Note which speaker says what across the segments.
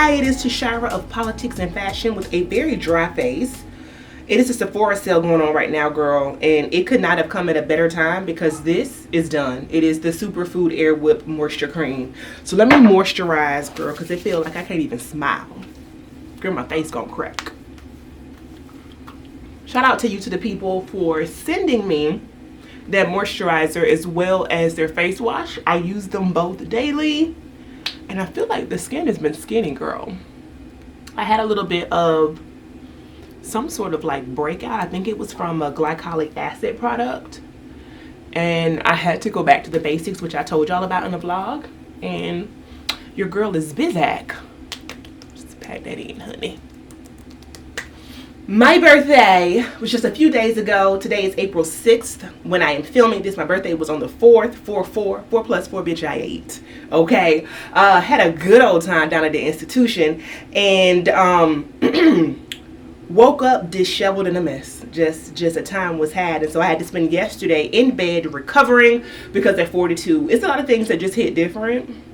Speaker 1: Hi, it is Tashara of Politics and Fashion with a very dry face. It is a Sephora sale going on right now, girl, and it could not have come at a better time because this is done. It is the Superfood Air Whip Moisture Cream. So let me moisturize, girl, because I feel like I can't even smile. Girl, my face gonna crack. Shout out to you, to the people, for sending me that moisturizer as well as their face wash. I use them both daily, and I feel like the skin has been skinny, girl. I had a little bit of some sort of like breakout. I think it was from a glycolic acid product, and I had to go back to the basics, which I told y'all about in the vlog, and your girl is Bizak. Just pack that in, honey. My birthday was just a few days ago. Today is April 6th when I am filming this. My birthday was on the 4th. 4 plus 4, bitch, I ate. Okay. Had a good old time down at the institution, and woke up disheveled in a mess. Just a time was had, and so I had to spend yesterday in bed recovering because at 42, it's a lot of things that just hit different.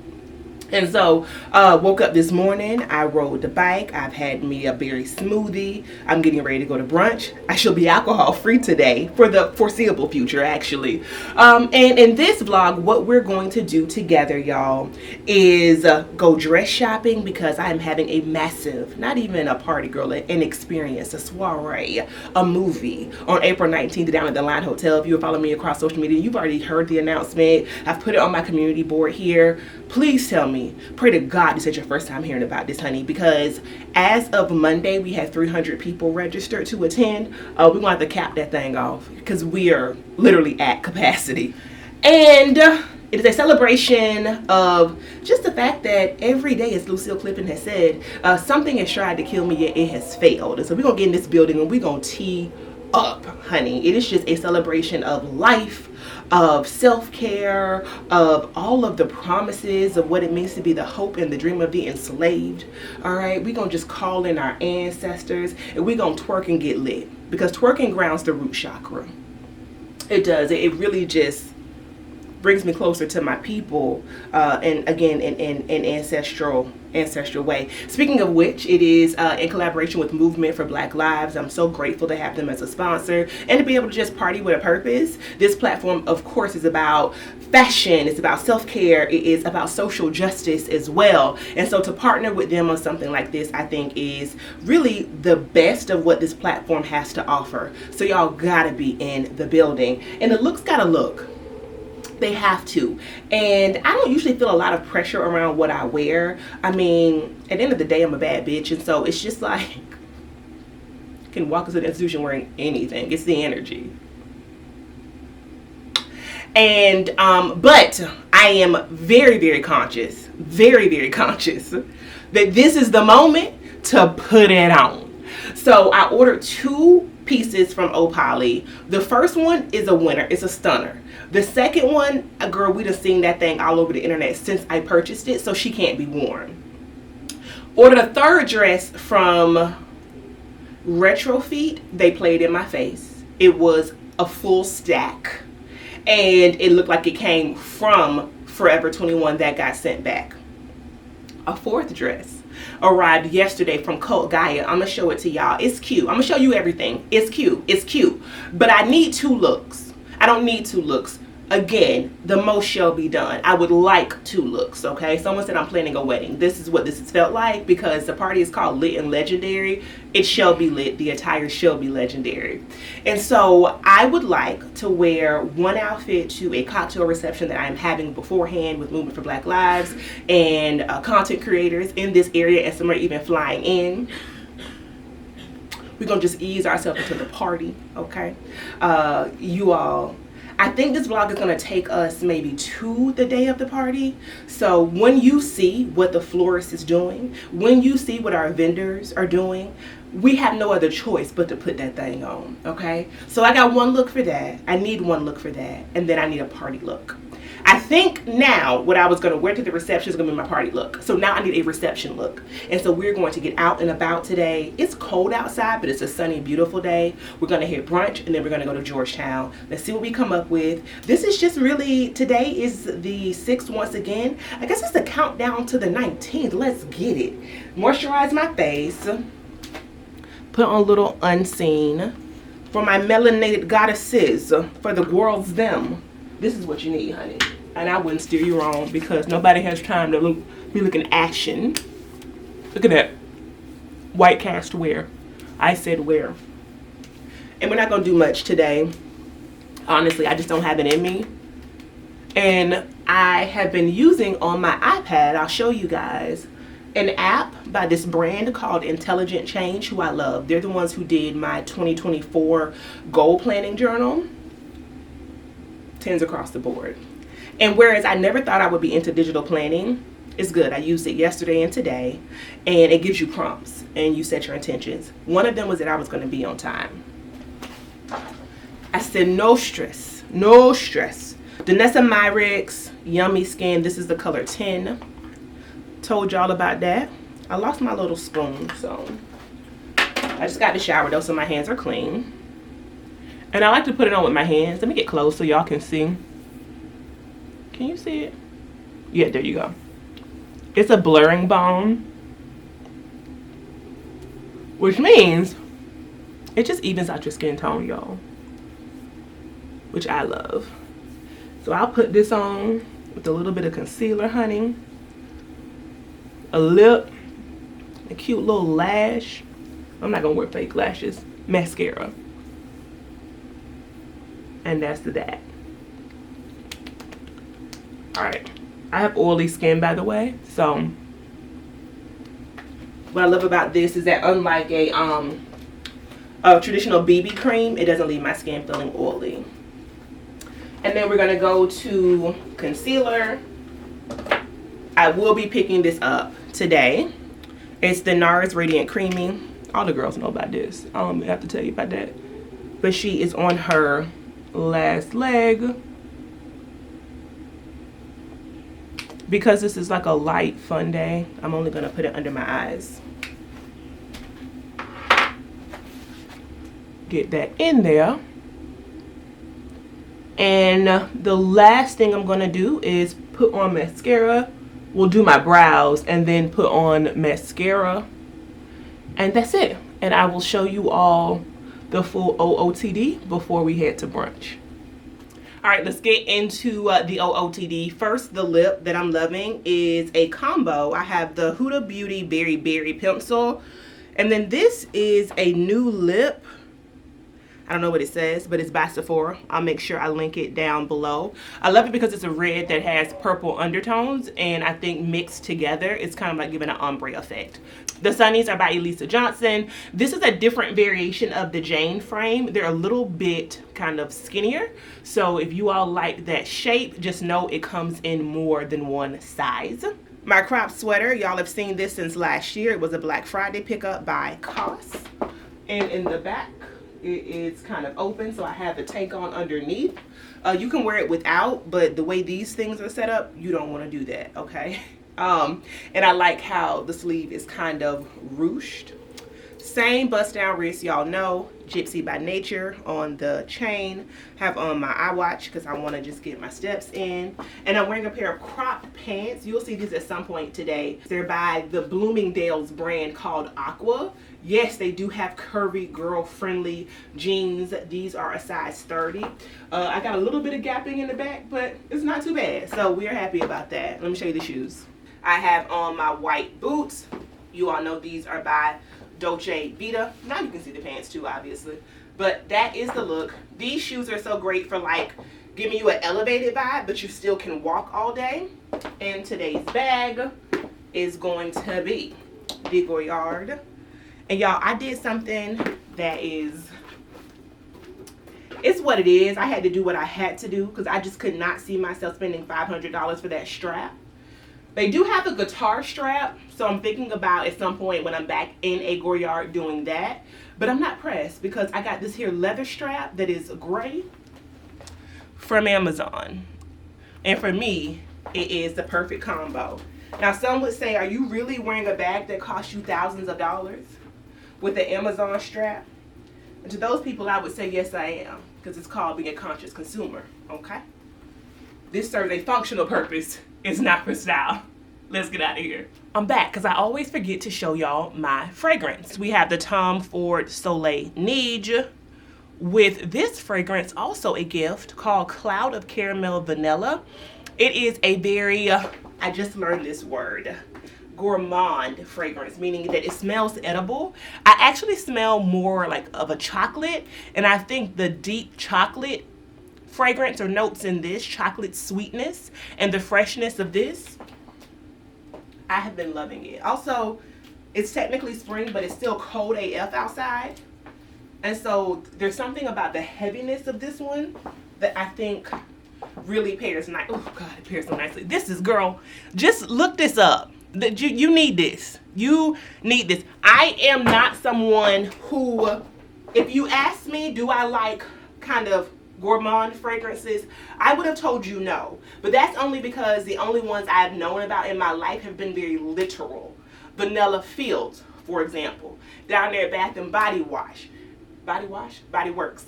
Speaker 1: And so woke up this morning, I rode the bike, I've had me a berry smoothie, I'm getting ready to go to brunch. I shall be alcohol free today for the foreseeable future, actually. And in this vlog, what we're going to do together, y'all, is go dress shopping because I am having a massive, not even a party, girl, an experience, a soiree, a movie on April 19th down at the Line Hotel. If you follow me across social media, you've already heard the announcement. I've put it on my community board here. Please tell me, pray to God this is your first time hearing about this, honey, because as of Monday, we had 300 people registered to attend. We're going to have to cap that thing off because we are literally at capacity. And it is a celebration of just the fact that every day, as Lucille Clifton has said, something has tried to kill me, yet it has failed. And so we're going to get in this building and we're going to tee up, honey. It is just a celebration of life, of self-care, of all of the promises of what it means to be the hope and the dream of the enslaved. All right, we're gonna just call in our ancestors and we're gonna twerk and get lit because twerking grounds the root chakra. It does. It really just brings me closer to my people, and again in ancestral way. Speaking of which, it is in collaboration with Movement for Black Lives. I'm so grateful to have them as a sponsor and to be able to just party with a purpose. This platform, of course, is about fashion, it's about self-care, it is about social justice as well. And so to partner with them on something like this, I think is really the best of what this platform has to offer. So y'all gotta be in the building. And the looks gotta look. They have to. And I don't usually feel a lot of pressure around what I wear. I mean, at the end of the day, I'm a bad bitch, and so it's just like I can walk into the institution wearing anything. It's the energy. And but I am very, very conscious that this is the moment to put it on. So I ordered 2 pieces from Opoly. The first one is a winner. It's a stunner. The second one, girl, we done seen that thing all over the internet since I purchased it, so she can't be worn. Ordered a third dress from Retrofeet. They played in my face. It was a full stack, and it looked like it came from Forever 21 that got sent back. A fourth dress arrived yesterday from Cult Gaia. I'm gonna show it to y'all. It's cute. I'm gonna show you everything. It's cute, but I need 2 looks. I don't need 2 looks. Again, the most shall be done. I would like 2 looks, okay? Someone said I'm planning a wedding. This is what this has felt like because the party is called Lit and Legendary. It shall be lit. The attire shall be legendary. And so I would like to wear one outfit to a cocktail reception that I'm having beforehand with Movement for Black Lives and content creators in this area, and some are even flying in. We're going to just ease ourselves into the party, okay? You all, I think this vlog is going to take us maybe to the day of the party. So when you see what the florist is doing, when you see what our vendors are doing, we have no other choice but to put that thing on, okay? So I got one look for that. I need one look for that. And then I need a party look. I think now what I was going to wear to the reception is going to be my party look. So now I need a reception look. And so we're going to get out and about today. It's cold outside, but it's a sunny, beautiful day. We're going to hit brunch and then we're going to go to Georgetown. Let's see what we come up with. This is just really, today is the 6th once again. I guess it's the countdown to the 19th. Let's get it. Moisturize my face. Put on a little unseen. For my melanated goddesses, for the world's them. This is what you need, honey. And I wouldn't steer you wrong because nobody has time to be looking ashen. Look at that. White cast wear. I said wear. And we're not going to do much today. Honestly, I just don't have it in me. And I have been using on my iPad, I'll show you guys, an app by this brand called Intelligent Change, who I love. They're the ones who did my 2024 goal planning journal. 10s across the board. And whereas I never thought I would be into digital planning, it's good. I used it yesterday and today, and it gives you prompts and you set your intentions. One of them was that I was going to be on time. I said no stress, no stress. Danessa Myricks Yummy Skin. This is the color 10. Told y'all about that. I lost my little spoon, so I just got the shower though, so my hands are clean. And I like to put it on with my hands. Let me get close so y'all can see. Can you see it? Yeah, there you go. It's a blurring balm, which means it just evens out your skin tone, y'all, which I love. So I'll put this on with a little bit of concealer, honey, a lip, a cute little lash. I'm not gonna wear fake lashes. Mascara. And that's that. Alright. I have oily skin, by the way. So what I love about this is that unlike a traditional BB cream, it doesn't leave my skin feeling oily. And then we're going to go to concealer. I will be picking this up today. It's the NARS Radiant Creamy. All the girls know about this. I don't have to tell you about that. But she is on her last leg. Because this is like a light fun day, I'm only going to put it under my eyes. Get that in there. And the last thing I'm going to do is put on mascara. We'll do my brows and then put on mascara. And that's it. And I will show you all the full OOTD before we head to brunch. All right, let's get into the OOTD. First, the lip that I'm loving is a combo. I have the Huda Beauty Berry Berry Pencil. And then this is a new lip. I don't know what it says, but it's by Sephora. I'll make sure I link it down below. I love it because it's a red that has purple undertones, and I think mixed together, it's kind of like giving an ombre effect. The Sunnies are by Elisa Johnson. This is a different variation of the Jane frame. They're a little bit kind of skinnier. So if you all like that shape, just know it comes in more than one size. My crop sweater, y'all have seen this since last year. It was a Black Friday pickup by COS. And in the back, it is kind of open, so I have the tank on underneath. You can wear it without, but the way these things are set up, you don't want to do that, okay? And I like how the sleeve is kind of ruched. Same bust down wrist, y'all know. Gypsy by Nature on the chain. Have on my iWatch because I want to just get my steps in. And I'm wearing a pair of cropped pants. You'll see these at some point today. They're by the Bloomingdale's brand called Aqua. Yes, they do have curvy, girl-friendly jeans. These are a size 30. I got a little bit of gapping in the back, but it's not too bad. So we're happy about that. Let me show you the shoes. I have on my white boots. You all know these are by Dolce Vita. Now you can see the pants too, obviously. But that is the look. These shoes are so great for like giving you an elevated vibe, but you still can walk all day. And today's bag is going to be the Goyard. And y'all, I did something that is, it's what it is. I had to do what I had to do because I just could not see myself spending $500 for that strap. They do have a guitar strap, so I'm thinking about at some point when I'm back in a Goyard doing that. But I'm not pressed because I got this here leather strap that is gray from Amazon. And for me, it is the perfect combo. Now, some would say, are you really wearing a bag that costs you thousands of dollars with an Amazon strap? And to those people, I would say, yes, I am, because it's called being a conscious consumer, okay? This serves a functional purpose. It's not for style. Let's get out of here. I'm back because I always forget to show y'all my fragrance. We have the Tom Ford Soleil Neige with this fragrance, also a gift, called Cloud of Caramel Vanilla. It is a very, I just learned this word, gourmand fragrance, meaning that it smells edible. I actually smell more like of a chocolate, and I think the deep chocolate fragrance or notes in this, chocolate sweetness and the freshness of this, I have been loving it. Also, it's technically spring, but it's still cold AF outside. And so there's something about the heaviness of this one that I think really pairs nice. Oh God, it pairs so nicely. This is, girl, just look this up. You need this. You need this. I am not someone who, if you ask me, do I like kind of gourmand fragrances, I would have told you no. But that's only because the only ones I've known about in my life have been very literal. Vanilla Fields, for example, down there at Bath and Body Wash. Body Works.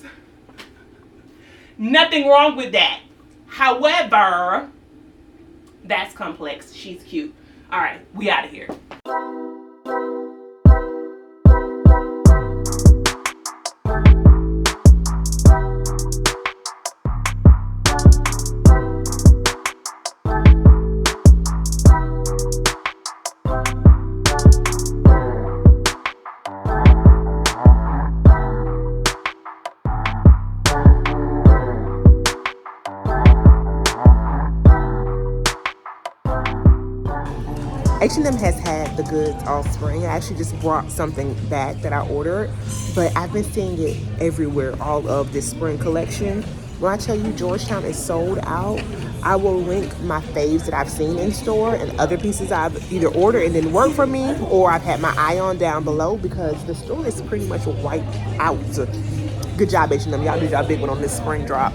Speaker 1: Nothing wrong with that. However, that's complex. She's cute. All right, we out of here. H&M has had the goods all spring. I actually just brought something back that I ordered, but I've been seeing it everywhere, all of this spring collection. When I tell you Georgetown is sold out, I will link my faves that I've seen in store and other pieces I've either ordered and didn't work for me, or I've had my eye on down below, because the store is pretty much wiped out. Good job, H&M. Y'all did y'all big one on this spring drop.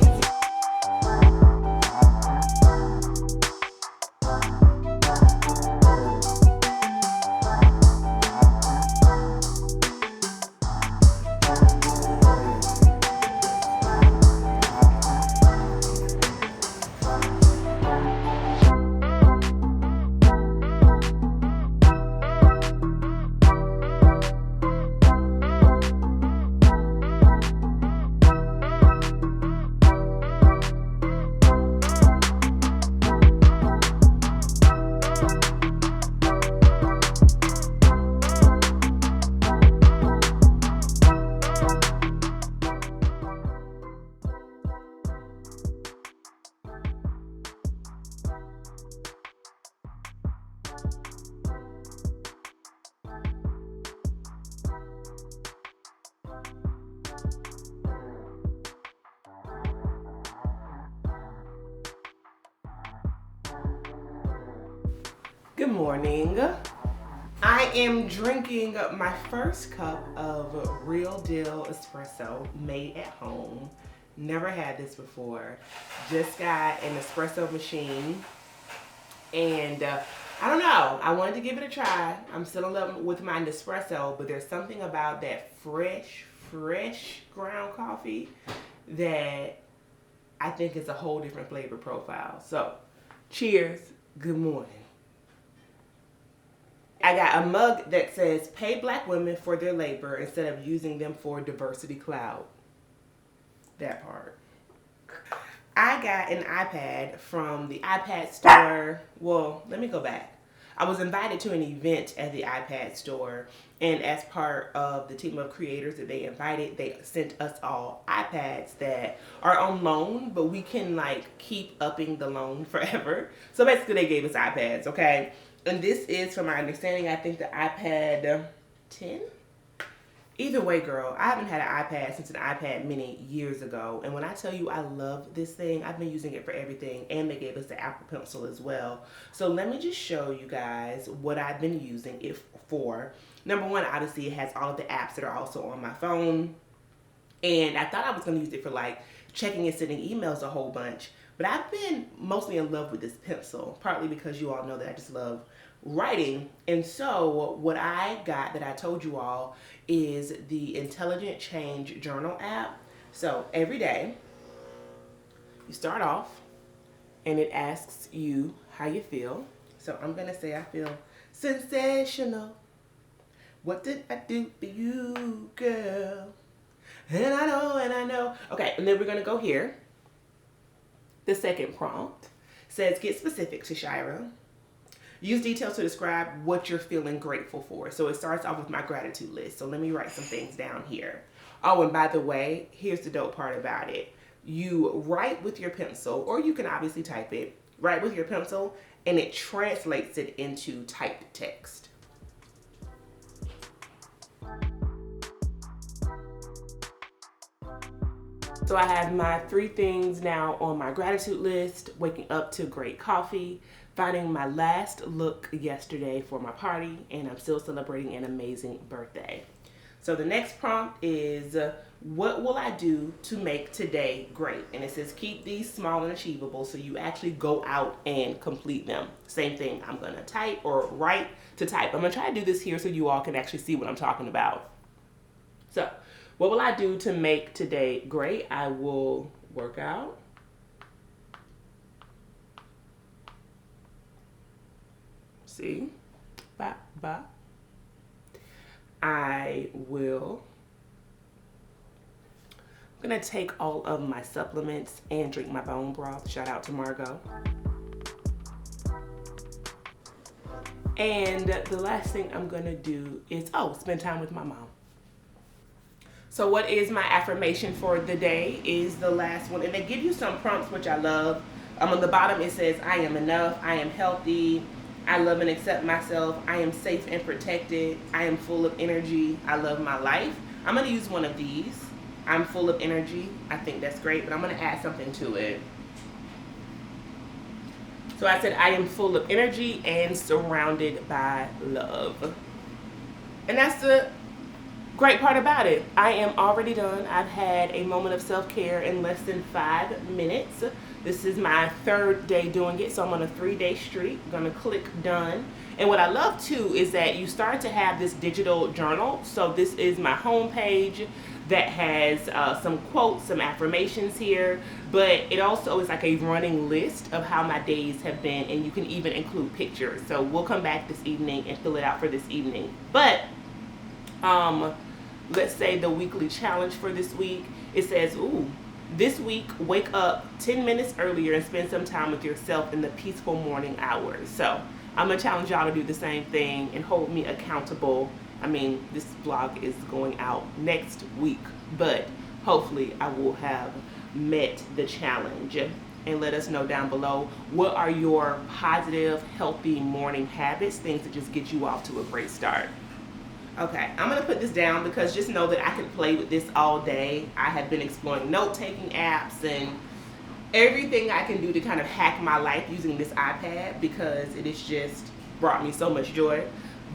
Speaker 1: Good morning. I am drinking my first cup of Real Deal espresso made at home. Never had this before. Just got an espresso machine, and I don't know, I wanted to give it a try. I'm still in love with my Nespresso, but there's something about that fresh ground coffee that I think is a whole different flavor profile. So, cheers, good morning. I got a mug that says, pay Black women for their labor instead of using them for diversity clout. That part. I got an iPad from the iPad store. Well, let me go back. I was invited to an event at the iPad store, and as part of the team of creators that they invited, they sent us all iPads that are on loan, but we can like keep upping the loan forever. So basically they gave us iPads, okay? And this is, from my understanding, I think the iPad 10? Either way, girl, I haven't had an iPad since an iPad mini years ago. And when I tell you I love this thing, I've been using it for everything. And they gave us the Apple Pencil as well. So let me just show you guys what I've been using it for. Number one, obviously, it has all of the apps that are also on my phone. And I thought I was going to use it for like checking and sending emails a whole bunch. But I've been mostly in love with this pencil, partly because you all know that I just love writing. And so what I got that I told you all is the Intelligent Change Journal app. So every day you start off and it asks you how you feel. So I'm going to say I feel sensational. What did I do for you, girl? And I know, and I know. Okay, and then we're going to go here. The second prompt says, get specific, Tashira. Use details to describe what you're feeling grateful for. So it starts off with my gratitude list. So let me write some things down here. Oh, and by the way, here's the dope part about it. You write with your pencil, or you can obviously type it. Write with your pencil, and it translates it into typed text. So I have my 3 things now on my gratitude list: waking up to great coffee, finding my last look yesterday for my party, and I'm still celebrating an amazing birthday. So the next prompt is, what will I do to make today great? And it says, keep these small and achievable, so you actually go out and complete them. Same thing, I'm going to type or write to type. I'm going to try to do this here so you all can actually see what I'm talking about. So what will I do to make today great? I will work out. See? Bye, bye. I'm gonna take all of my supplements and drink my bone broth. Shout out to Margot. And the last thing I'm gonna do is, spend time with my mom. So what is my affirmation for the day is the last one. And they give you some prompts, which I love. On the bottom, it says, I am enough, I am healthy, I love and accept myself, I am safe and protected, I am full of energy, I love my life. I'm going to use one of these. I'm full of energy. I think that's great, but I'm going to add something to it. So I said, I am full of energy and surrounded by love. And that's the great part about it. I am already done. I've had a moment of self-care in less than 5 minutes. This is my 3rd day doing it, so I'm on a 3-day streak. I'm gonna click done. And what I love too is that you start to have this digital journal. So this is my home page that has some quotes, some affirmations here, but it also is like a running list of how my days have been, and you can even include pictures. So we'll come back this evening and fill it out for this evening. But let's say the weekly challenge for this week, it says, this week, wake up 10 minutes earlier and spend some time with yourself in the peaceful morning hours. So I'm going to challenge y'all to do the same thing and hold me accountable. I mean, this vlog is going out next week, but hopefully I will have met the challenge. And let us know down below, what are your positive, healthy morning habits, things that just get you off to a great start. Okay, I'm going to put this down because just know that I could play with this all day. I have been exploring note-taking apps and everything I can do to kind of hack my life using this iPad because it has just brought me so much joy.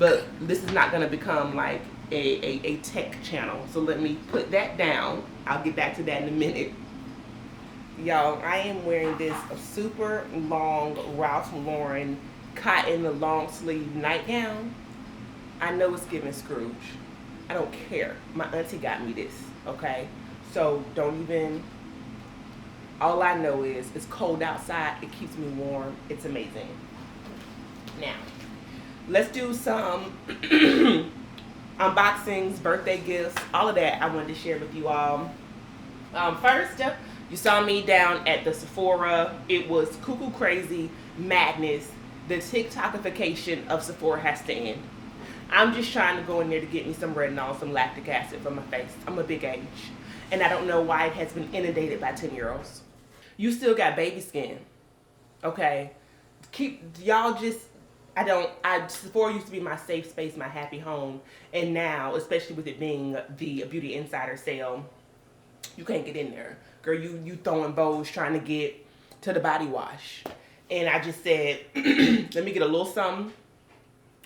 Speaker 1: But this is not going to become like a tech channel. So let me put that down. I'll get back to that in a minute. Y'all, I am wearing this super long Ralph Lauren cotton long sleeve nightgown. I know it's giving Scrooge. I don't care. My auntie got me this, okay? So don't even, all I know is it's cold outside. It keeps me warm. It's amazing. Now, let's do some unboxings, birthday gifts, all of that I wanted to share with you all. First, you saw me down at the Sephora. It was cuckoo crazy madness. The TikTokification of Sephora has to end. I'm just trying to go in there to get me some retinol, some lactic acid for my face. I'm a big age. And I don't know why it has been inundated by 10-year-olds. You still got baby skin. Okay? Sephora used to be my safe space, my happy home. And now, especially with it being the Beauty Insider sale, you can't get in there. Girl, you throwing bows trying to get to the body wash. And I just said, let me get a little something,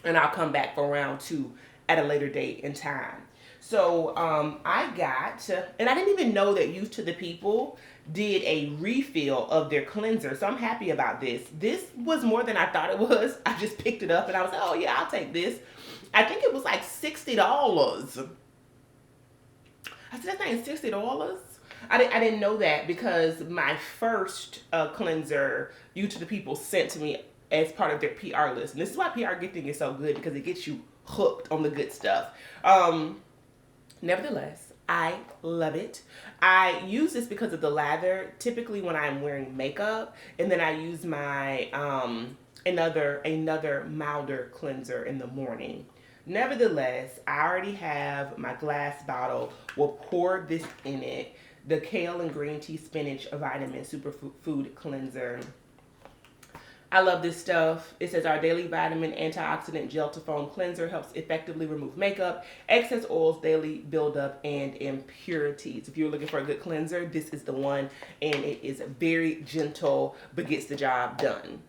Speaker 1: and I'll come back for round 2 at a later date in time. So I got, and I didn't even know that Youth to the People did a refill of their cleanser. So I'm happy about this. This was more than I thought it was. I just picked it up and I was like, oh yeah, I'll take this. I think it was like $60. I said, that thing $60. I didn't know that because my first cleanser, Youth to the People, sent to me as part of their PR list. And this is why PR gifting is so good, because it gets you hooked on the good stuff. Nevertheless, I love it. I use this because of the lather, typically when I'm wearing makeup, and then I use my another milder cleanser in the morning. Nevertheless, I already have my glass bottle. We'll pour this in it. The kale and green tea spinach vitamin superfood cleanser. I love this stuff. It says our daily vitamin antioxidant gel to foam cleanser helps effectively remove makeup, excess oils, daily buildup, and impurities. If you're looking for a good cleanser, this is the one, and it is very gentle but gets the job done.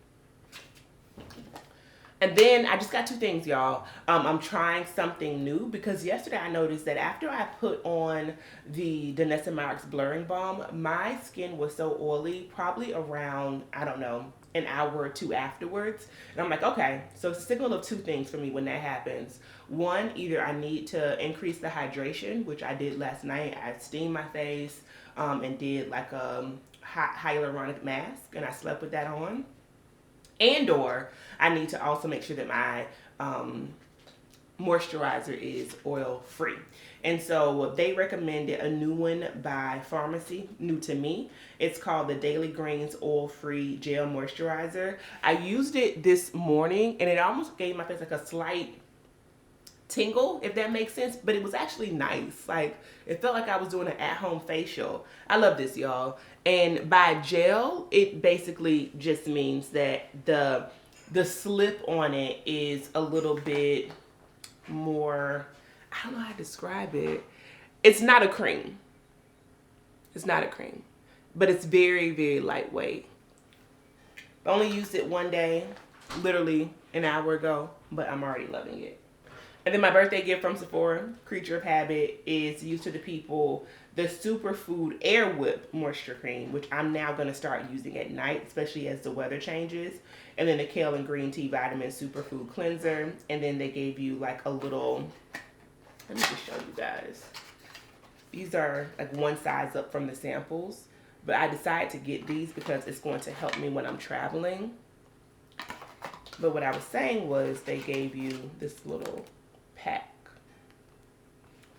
Speaker 1: And then I just got two things, y'all. I'm trying something new because yesterday I noticed that after I put on the Danessa Myricks Blurring Balm, my skin was so oily, probably around, I don't know, an hour or two afterwards. And I'm like, okay, so it's a signal of two things for me when that happens. One, either I need to increase the hydration, which I did last night. I steamed my face and did like a hyaluronic mask, and I slept with that on. And or I need to also make sure that my moisturizer is oil free. And so they recommended a new one by Pharmacy, new to me. It's called the Daily Greens Oil Free Gel Moisturizer. I used it this morning and it almost gave my face like a slight tingle, if that makes sense, but it was actually nice. Like, it felt like I was doing an at-home facial. I love this, y'all. And by gel, it basically just means that the slip on it is a little bit more, I don't know how to describe it. It's not a cream. It's not a cream, but it's very, very lightweight. I only used it one day, literally an hour ago, but I'm already loving it. And then my birthday gift from Sephora, Creature of Habit, is Youth to the People, the Superfood Air Whip Moisture Cream, which I'm now going to start using at night, especially as the weather changes. And then the Kale and Green Tea Vitamin Superfood Cleanser. And then they gave you like a little, let me just show you guys. These are like one size up from the samples. But I decided to get these because it's going to help me when I'm traveling. But what I was saying was they gave you this little pack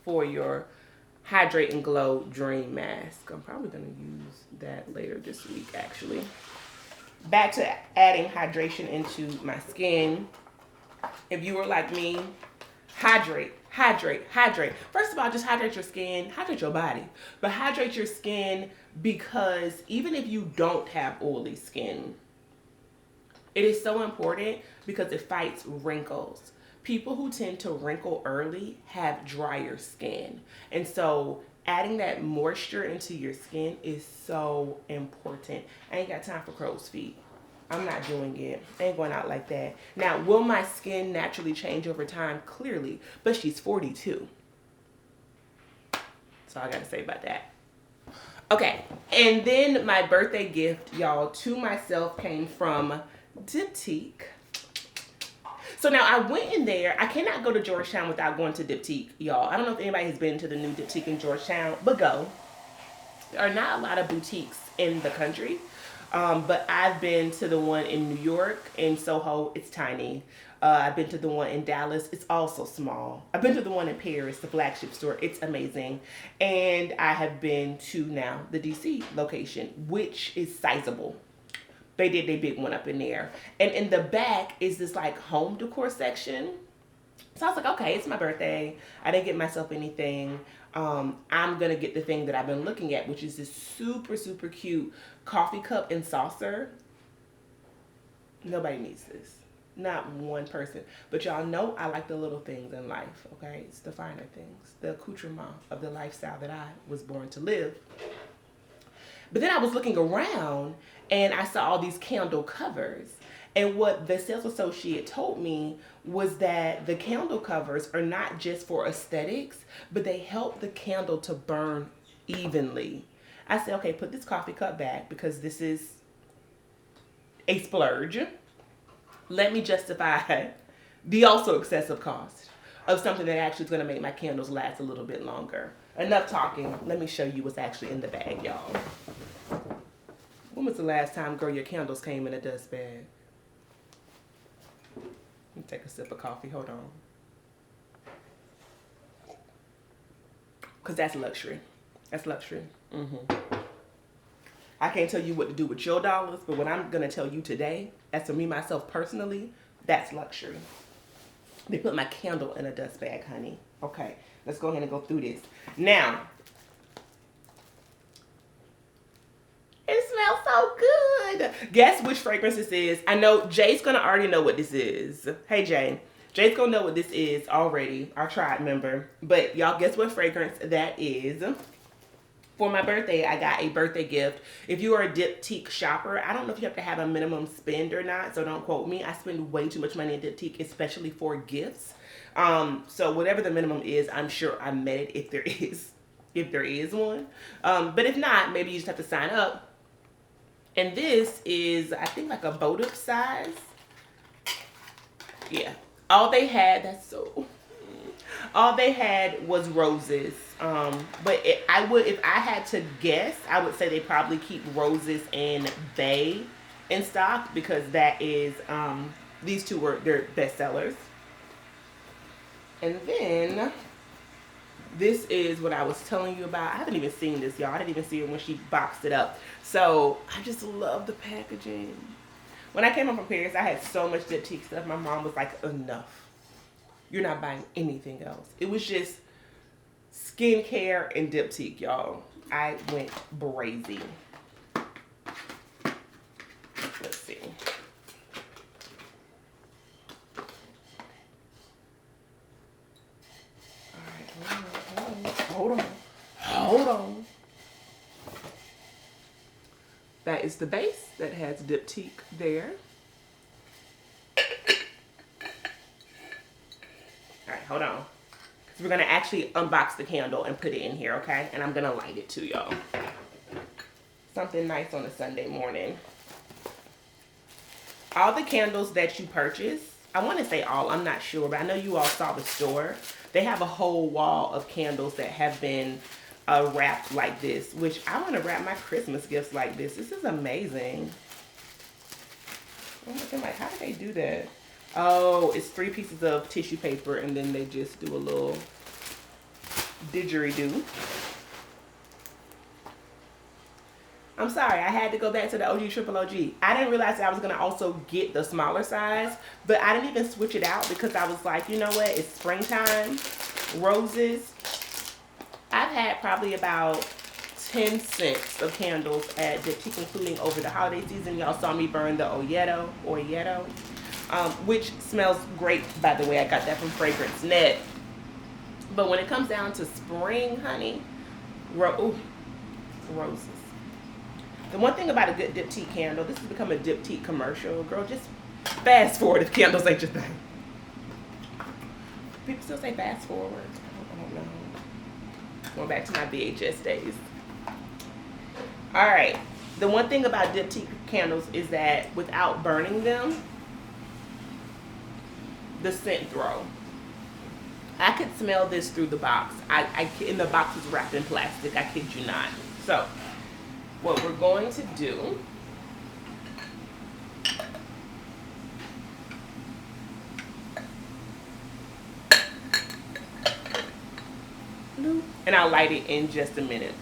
Speaker 1: for your Hydrate and Glow Dream Mask. I'm probably going to use that later this week, actually. Back to adding hydration into my skin. If you were like me, hydrate. First of all, just hydrate your skin, hydrate your body, but hydrate your skin, because even if you don't have oily skin, it is so important because it fights wrinkles. People who tend to wrinkle early have drier skin. And so adding that moisture into your skin is so important. I ain't got time for crow's feet. I'm not doing it. I ain't going out like that. Now, will my skin naturally change over time? Clearly. But she's 42. That's all I got to say about that. Okay. And then my birthday gift, y'all, to myself came from Diptyque. So now I went in there. I cannot go to Georgetown without going to Diptyque, y'all. I don't know if anybody has been to the new Diptyque in Georgetown, but go. There are not a lot of boutiques in the country, but I've been to the one in New York, in Soho. It's tiny. I've been to the one in Dallas. It's also small. I've been to the one in Paris, the flagship store. It's amazing. And I have been to now the DC location, which is sizable. They did their big one up in there. And in the back is this like home decor section. So I was like, okay, it's my birthday. I didn't get myself anything. I'm going to get the thing that I've been looking at, which is this super, super cute coffee cup and saucer. Nobody needs this. Not one person. But y'all know I like the little things in life, okay? It's the finer things. The accoutrement of the lifestyle that I was born to live. But then I was looking around and I saw all these candle covers. And what the sales associate told me was that the candle covers are not just for aesthetics, but they help the candle to burn evenly. I said, okay, put this coffee cup back because this is a splurge. Let me justify the also excessive cost of something that actually is going to make my candles last a little bit longer. Enough talking. Let me show you what's actually in the bag, y'all. When was the last time, girl, your candles came in a dust bag? Let me take a sip of coffee. Hold on. Because that's luxury. That's luxury. I can't tell you what to do with your dollars, but what I'm going to tell you today, as for me, myself personally, that's luxury. They put my candle in a dust bag, honey. Okay, let's go ahead and go through this. Now, it smells so good. Guess which fragrance this is. I know Jay's going to already know what this is. Hey, Jay. Jay's going to know what this is already, our tribe member. But y'all guess what fragrance that is. For my birthday, I got a birthday gift. If you are a Diptyque shopper, I don't know if you have to have a minimum spend or not, so don't quote me. I spend way too much money in Diptyque, especially for gifts. So whatever the minimum is, I'm sure I met it if there is one. But if not, maybe you just have to sign up. And this is, I think, like a Boduk size. Yeah. All they had was roses. But if I had to guess, I would say they probably keep roses and bay in stock because that is, these two were their best sellers. And then this is what I was telling you about. I haven't even seen this, y'all. I didn't even see it when she boxed it up. So I just love the packaging. When I came home from Paris, I had so much Diptyque stuff. My mom was like, enough. You're not buying anything else. It was just skincare and Diptyque, y'all. I went brazy. Let's see. All right, hold on. That is the base that has Diptyque there. All right, hold on. So we're gonna actually unbox the candle and put it in here, okay? And I'm gonna light it too, y'all. Something nice on a Sunday morning. All the candles that you purchase, I wanna say all, I'm not sure, but I know you all saw the store. They have a whole wall of candles that have been wrapped like this, which I wanna wrap my Christmas gifts like this. This is amazing. I'm looking like, how do they do that? Oh, it's 3 pieces of tissue paper and then they just do a little didgeridoo. I'm sorry, I had to go back to the OG Triple OG. I didn't realize that I was gonna also get the smaller size, but I didn't even switch it out because I was like, you know what, it's springtime, roses. I've had probably about 10 scents of candles at Diptyque, including over the holiday season. Y'all saw me burn the Oyedo, which smells great, by the way. I got that from Fragrance Net. But when it comes down to spring, honey, roses. The one thing about a good Diptyque candle, this has become a Diptyque commercial. Girl, just fast forward if candles ain't your thing. People still say fast forward. I don't know. Going back to my VHS days. All right. The one thing about Diptyque candles is that without burning them, the scent throw. I could smell this through the box. And the box was wrapped in plastic. I kid you not. So, what we're going to do and I'll light it in just a minute.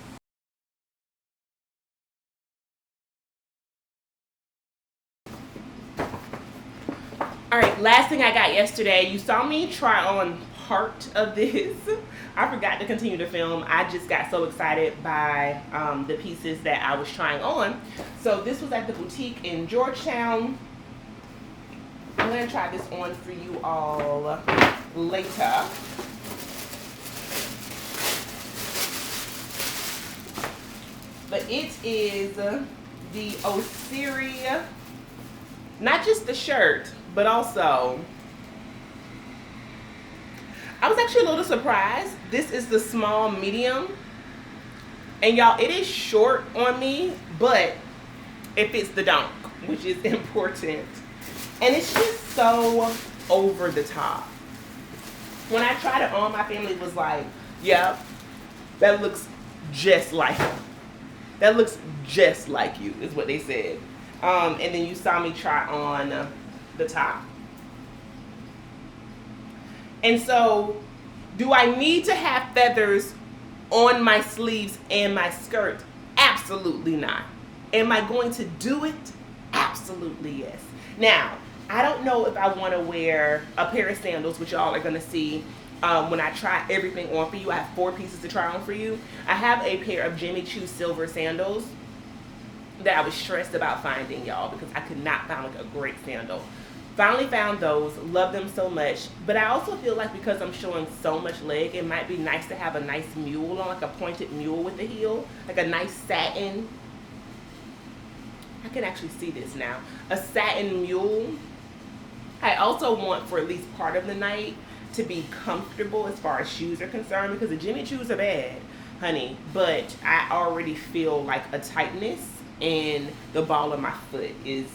Speaker 1: All right, last thing I got yesterday, you saw me try on part of this. I forgot to continue to film. I just got so excited by the pieces that I was trying on. So this was at the boutique in Georgetown. I'm gonna try this on for you all later. But it is the Osiri, not just the shirt, but also, I was actually a little surprised. This is the small medium. And y'all, it is short on me, but it fits the donk, which is important. And it's just so over the top. When I tried it on, my family was like, yeah, that looks just like you. That looks just like you, is what they said. And then you saw me try on the top. And so, do I need to have feathers on my sleeves and my skirt? Absolutely not. Am I going to do it? Absolutely yes. Now, I don't know if I want to wear a pair of sandals, which y'all are going to see when I try everything on for you. I have 4 pieces to try on for you. I have a pair of Jimmy Choo silver sandals that I was stressed about finding, y'all, because I could not find like a great sandal. Finally found those, love them so much. But I also feel like because I'm showing so much leg, it might be nice to have a nice mule on, like a pointed mule with the heel, like a nice satin. I can actually see this now. A satin mule. I also want for at least part of the night to be comfortable as far as shoes are concerned, because the Jimmy Choos are bad, honey, but I already feel like a tightness and the ball of my foot is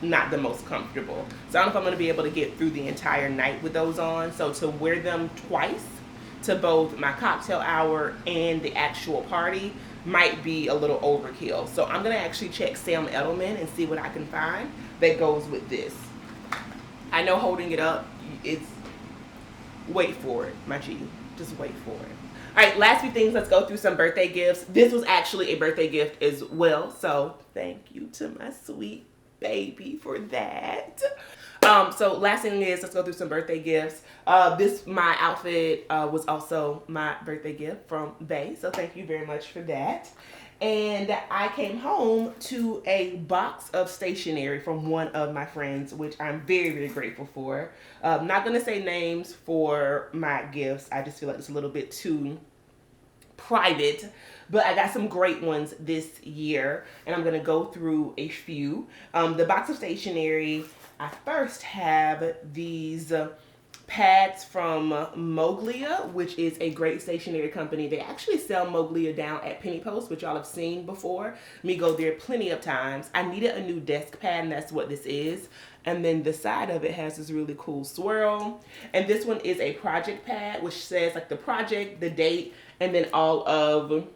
Speaker 1: not the most comfortable. So I don't know if I'm going to be able to get through the entire night with those on. So to wear them twice to both my cocktail hour and the actual party might be a little overkill. So I'm going to actually check Sam Edelman and see what I can find that goes with this. I know holding it up, it's, wait for it, my G. Just wait for it. All right, last few things. Let's go through some birthday gifts. This was actually a birthday gift as well. So thank you to my sweet baby for that. So last thing is, let's go through some birthday gifts. My outfit was also my birthday gift from Bay. So thank you very much for that. And I came home to a box of stationery from one of my friends, which I'm very, very grateful for. Not going to say names for my gifts. I just feel like it's a little bit too private. But I got some great ones this year, and I'm going to go through a few. The box of stationery, I first have these pads from Moglia, which is a great stationery company. They actually sell Moglia down at Penny Post, which y'all have seen before. Me go there plenty of times. I needed a new desk pad, and that's what this is. And then the side of it has this really cool swirl. And this one is a project pad, which says like the project, the date, and then all of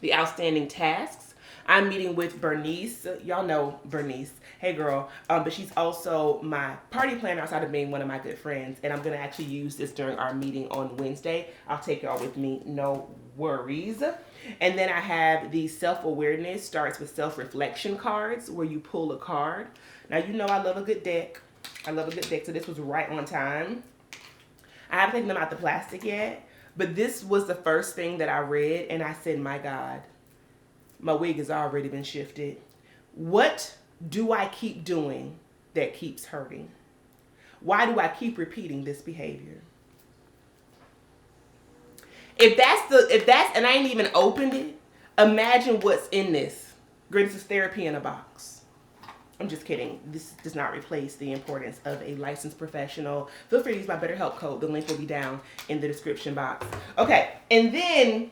Speaker 1: the outstanding tasks. I'm meeting with Bernice. Y'all know Bernice. Hey girl. But she's also my party planner outside of being one of my good friends. And I'm going to actually use this during our meeting on Wednesday. I'll take y'all with me. No worries. And then I have the self-awareness starts with self-reflection cards where you pull a card. Now, you know I love a good deck. I love a good deck. So this was right on time. I haven't taken them out the plastic yet. But this was the first thing that I read. And I said, my God, my wig has already been shifted. What do I keep doing that keeps hurting? Why do I keep repeating this behavior? If that's, and I ain't even opened it, imagine what's in this. This is therapy in a box. I'm just kidding. This does not replace the importance of a licensed professional. Feel free to use my BetterHelp code. The link will be down in the description box. Okay, and then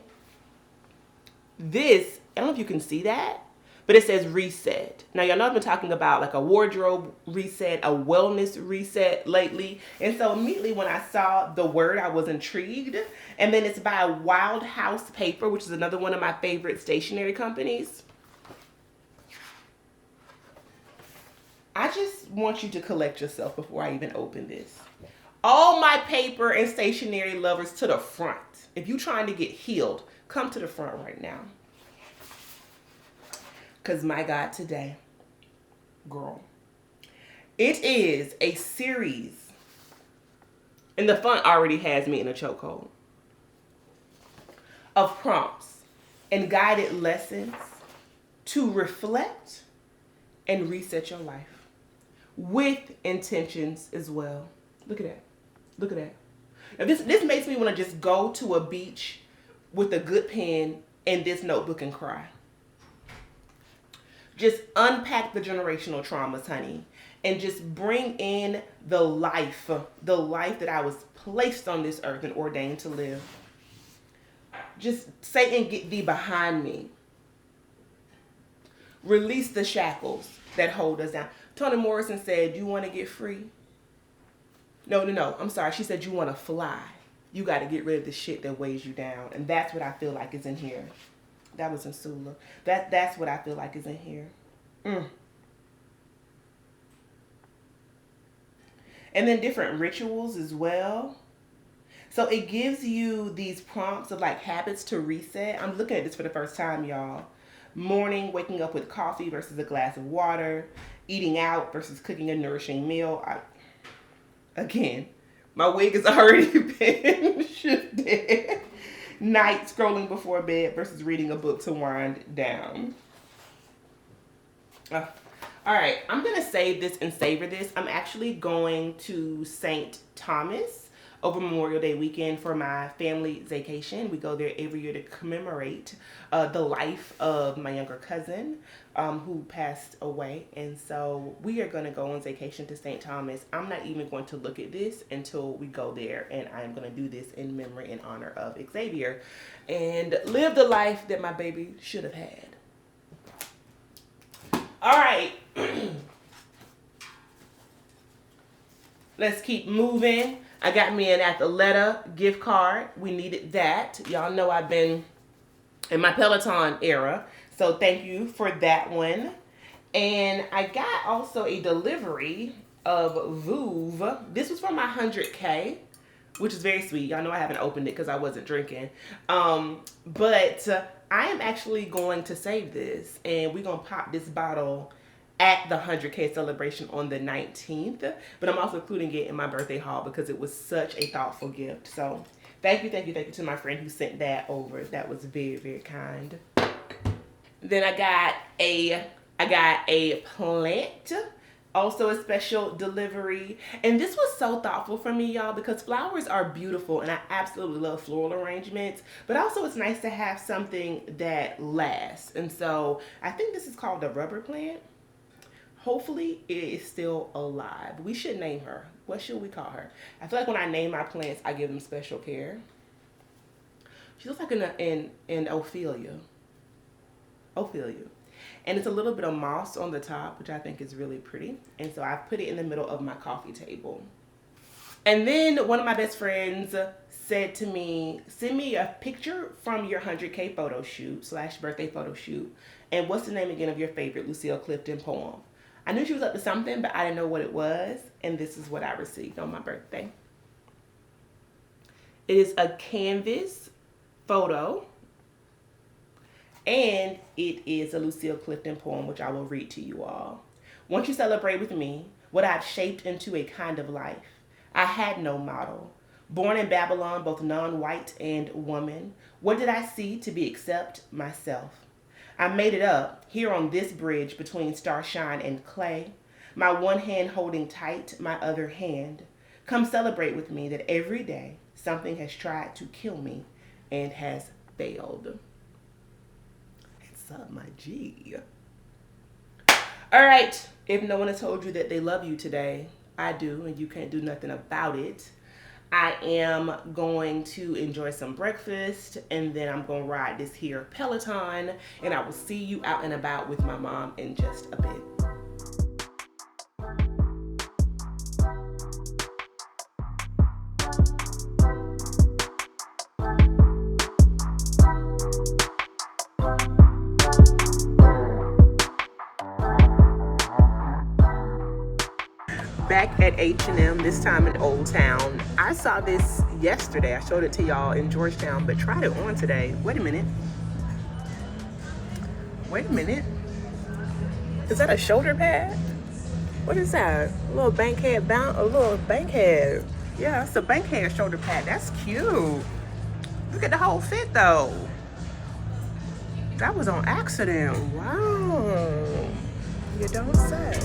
Speaker 1: this, I don't know if you can see that, but it says reset. Now, y'all know I've been talking about like a wardrobe reset, a wellness reset lately. And so immediately when I saw the word, I was intrigued. And then it's by Wild House Paper, which is another one of my favorite stationery companies. I just want you to collect yourself before I even open this. All my paper and stationery lovers to the front. If you're trying to get healed, come to the front right now. Because my God, today, girl, it is a series. And the font already has me in a chokehold. Of prompts and guided lessons to reflect and reset your life. With intentions as well. Look at that. Look at that. Now this makes me want to just go to a beach with a good pen and this notebook and cry. just unpack the generational traumas, honey, and just bring in the life that I was placed on this earth and ordained to live. Just Satan, get thee behind me. Release the shackles that hold us down. Toni Morrison said, you want to get free? No. I'm sorry. She said, you want to fly. You got to get rid of the shit that weighs you down. And that's what I feel like is in here. That was in Sula. That's what I feel like is in here. And then different rituals as well. So it gives you these prompts of like habits to reset. I'm looking at this for the first time, y'all. Morning, waking up with coffee versus a glass of water. Eating out versus cooking a nourishing meal. Again, my wig has already been shifted. Night, scrolling before bed versus reading a book to wind down. All right, I'm going to save this and savor this. I'm actually going to St. Thomas over Memorial Day weekend for my family vacation. We go there every year to commemorate the life of my younger cousin who passed away. And so we are going to go on vacation to St. Thomas. I'm not even going to look at this until we go there. And I'm going to do this in memory and honor of Xavier and live the life that my baby should have had. All right. Let's keep moving. I got me an Athleta gift card. We needed that. Y'all know I've been in my Peloton era. So thank you for that one. And I got also a delivery of Vouv. This was for my 100K, which is very sweet. Y'all know I haven't opened it because I wasn't drinking. But I am actually going to save this. And we're going to pop this bottle at the 100K celebration on the 19th. But I'm also including it in my birthday haul because it was such a thoughtful gift. So thank you to my friend who sent that over. That was very, very kind. Then I got a plant, also a special delivery. And this was so thoughtful for me, y'all, because flowers are beautiful and I absolutely love floral arrangements. But also it's nice to have something that lasts. And so I think this is called a rubber plant. Hopefully it is still alive. We should name her. What should we call her? I feel like when I name my plants, I give them special care. She looks like an Ophelia. And it's a little bit of moss on the top, which I think is really pretty. And so I put it in the middle of my coffee table. And then one of my best friends said to me, send me a picture from your 100K photo shoot / birthday photo shoot. And what's the name again of your favorite Lucille Clifton poem? I knew she was up to something, but I didn't know what it was. And this is what I received on my birthday. It is a canvas photo. And it is a Lucille Clifton poem, which I will read to you all. Won't you celebrate with me what I've shaped into a kind of life? I had no model. Born in Babylon, both non-white and woman, what did I see to be except myself? I made it up here on this bridge between starshine and clay, my one hand holding tight my other hand. Come celebrate with me that every day something has tried to kill me and has failed. It's up, my G. All right, if no one has told you that they love you today, I do, and you can't do nothing about it. I am going to enjoy some breakfast, and then I'm going to ride this here Peloton, and I will see you out and about with my mom in just a bit. Back at H&M, this time in Old Town. I saw this yesterday. I showed it to y'all in Georgetown, but tried it on today. Wait a minute. Is that a shoulder pad? What is that? A little bankhead Yeah, it's a bankhead shoulder pad. That's cute. Look at the whole fit though. That was on accident. Wow. You don't say.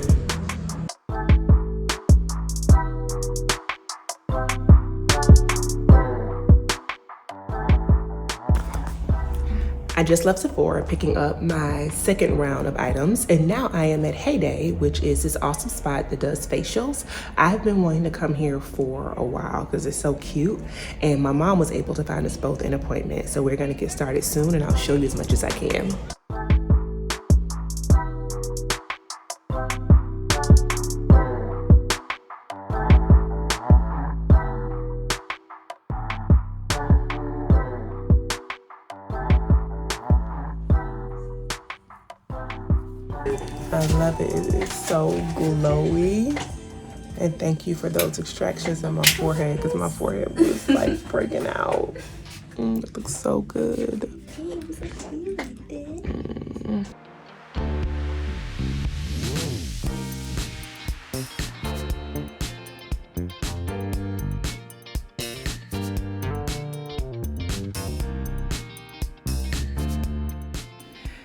Speaker 1: I just left Sephora picking up my second round of items, and now I am at Heyday, which is this awesome spot that does facials. I've been wanting to come here for a while because it's so cute, and my mom was able to find us both an appointment, so we're gonna get started soon, and I'll show you as much as I can. I love it. It is so glowy. And thank you for those extractions on my forehead because my forehead was like breaking out. It looks so good.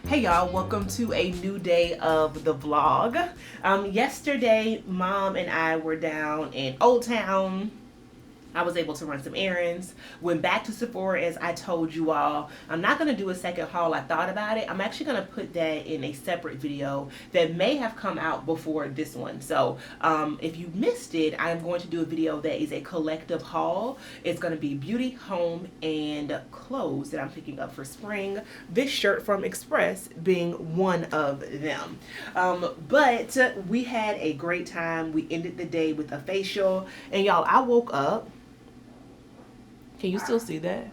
Speaker 1: Hey y'all, welcome to a new day of the vlog. Yesterday, Mom and I were down in Old Town. I was able to run some errands, went back to Sephora as I told you all. I'm not going to do a second haul. I thought about it. I'm actually going to put that in a separate video that may have come out before this one. So if you missed it, I'm going to do a video that is a collective haul. It's going to be beauty, home, and clothes that I'm picking up for spring. This shirt from Express being one of them. But we had a great time. We ended the day with a facial. And y'all, I woke up. Can you still see that?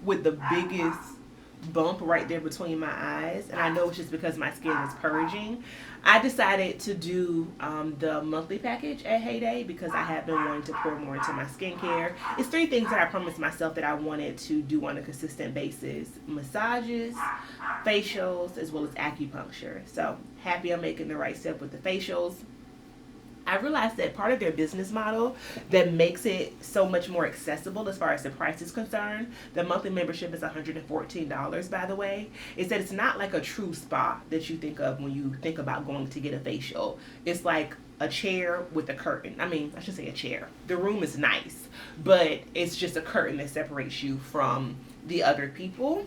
Speaker 1: With the biggest bump right there between my eyes. And I know it's just because my skin is purging. I decided to do the monthly package at Heyday because I have been wanting to pour more into my skincare. It's 3 things that I promised myself that I wanted to do on a consistent basis. Massages, facials, as well as acupuncture. So happy I'm making the right step with the facials. I realized that part of their business model that makes it so much more accessible as far as the price is concerned, the monthly membership is $114, by the way, is that it's not like a true spa that you think of when you think about going to get a facial. It's like a chair with a curtain. I mean, I should say a chair. The room is nice, but it's just a curtain that separates you from the other people.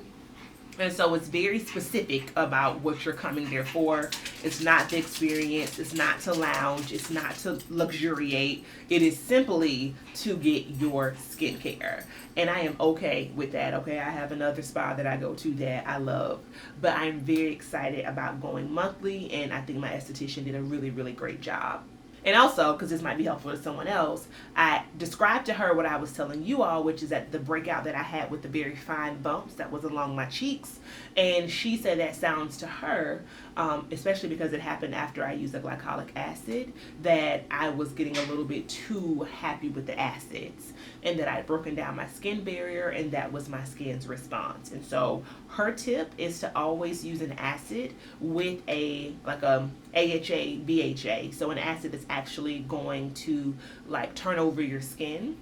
Speaker 1: And so it's very specific about what you're coming there for. It's not the experience. It's not to lounge. It's not to luxuriate. It is simply to get your skincare. And I am okay with that, okay? I have another spa that I go to that I love. But I'm very excited about going monthly, and I think my esthetician did a really, really great job. And also, because this might be helpful to someone else, I described to her what I was telling you all, which is that the breakout that I had with the very fine bumps that was along my cheeks. And she said that sounds to her, especially because it happened after I used a glycolic acid, that I was getting a little bit too happy with the acids and that I had broken down my skin barrier, and that was my skin's response. And so her tip is to always use an acid with a AHA, BHA. So an acid that's actually going to like turn over your skin,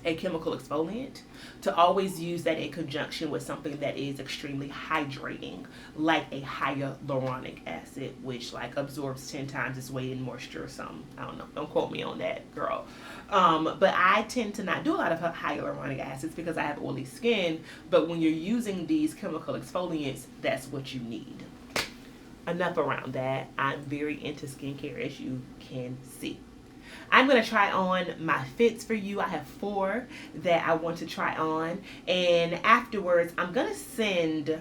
Speaker 1: a chemical exfoliant, to always use that in conjunction with something that is extremely hydrating, like a hyaluronic acid, which like absorbs 10 times its weight in moisture or something. I don't know. Don't quote me on that, girl. But I tend to not do a lot of hyaluronic acids because I have oily skin. But when you're using these chemical exfoliants, that's what you need. Enough around that. I'm very into skincare, as you can see. I'm going to try on my fits for you. I have 4 that I want to try on. And afterwards, I'm going to send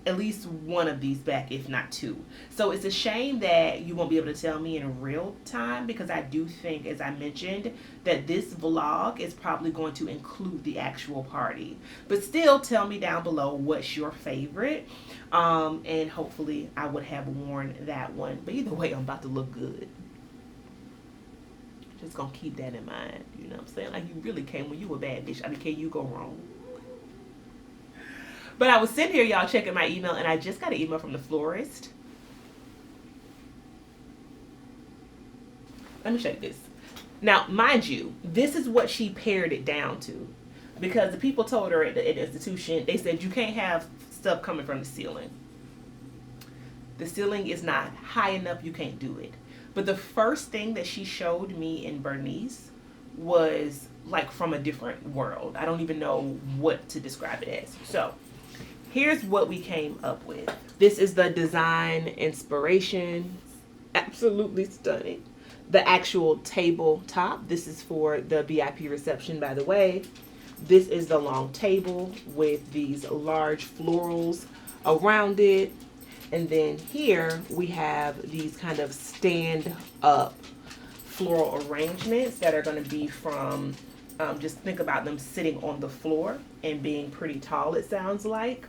Speaker 1: at least one of these back, if not 2. So it's a shame that you won't be able to tell me in real time, because I do think, as I mentioned, that this vlog is probably going to include the actual party. But still, tell me down below what's your favorite. And hopefully I would have worn that one. But either way, I'm about to look good. Just gonna keep that in mind. You know what I'm saying? Like, you really can't, when you a bad bitch, I mean, can you go wrong? But I was sitting here, y'all, checking my email, and I just got an email from the florist. Let me show you this. Now, mind you, this is what she pared it down to, because the people told her at the institution, they said you can't have stuff coming from the ceiling. The ceiling is not high enough, you can't do it. But the first thing that she showed me in Bernice was like from a different world. I don't even know what to describe it as. So here's what we came up with. This is the design inspiration. Absolutely stunning. The actual tabletop. This is for the VIP reception, by the way. This is the long table with these large florals around it. And then here we have these kind of stand up floral arrangements that are going to be from, just think about them sitting on the floor and being pretty tall, it sounds like.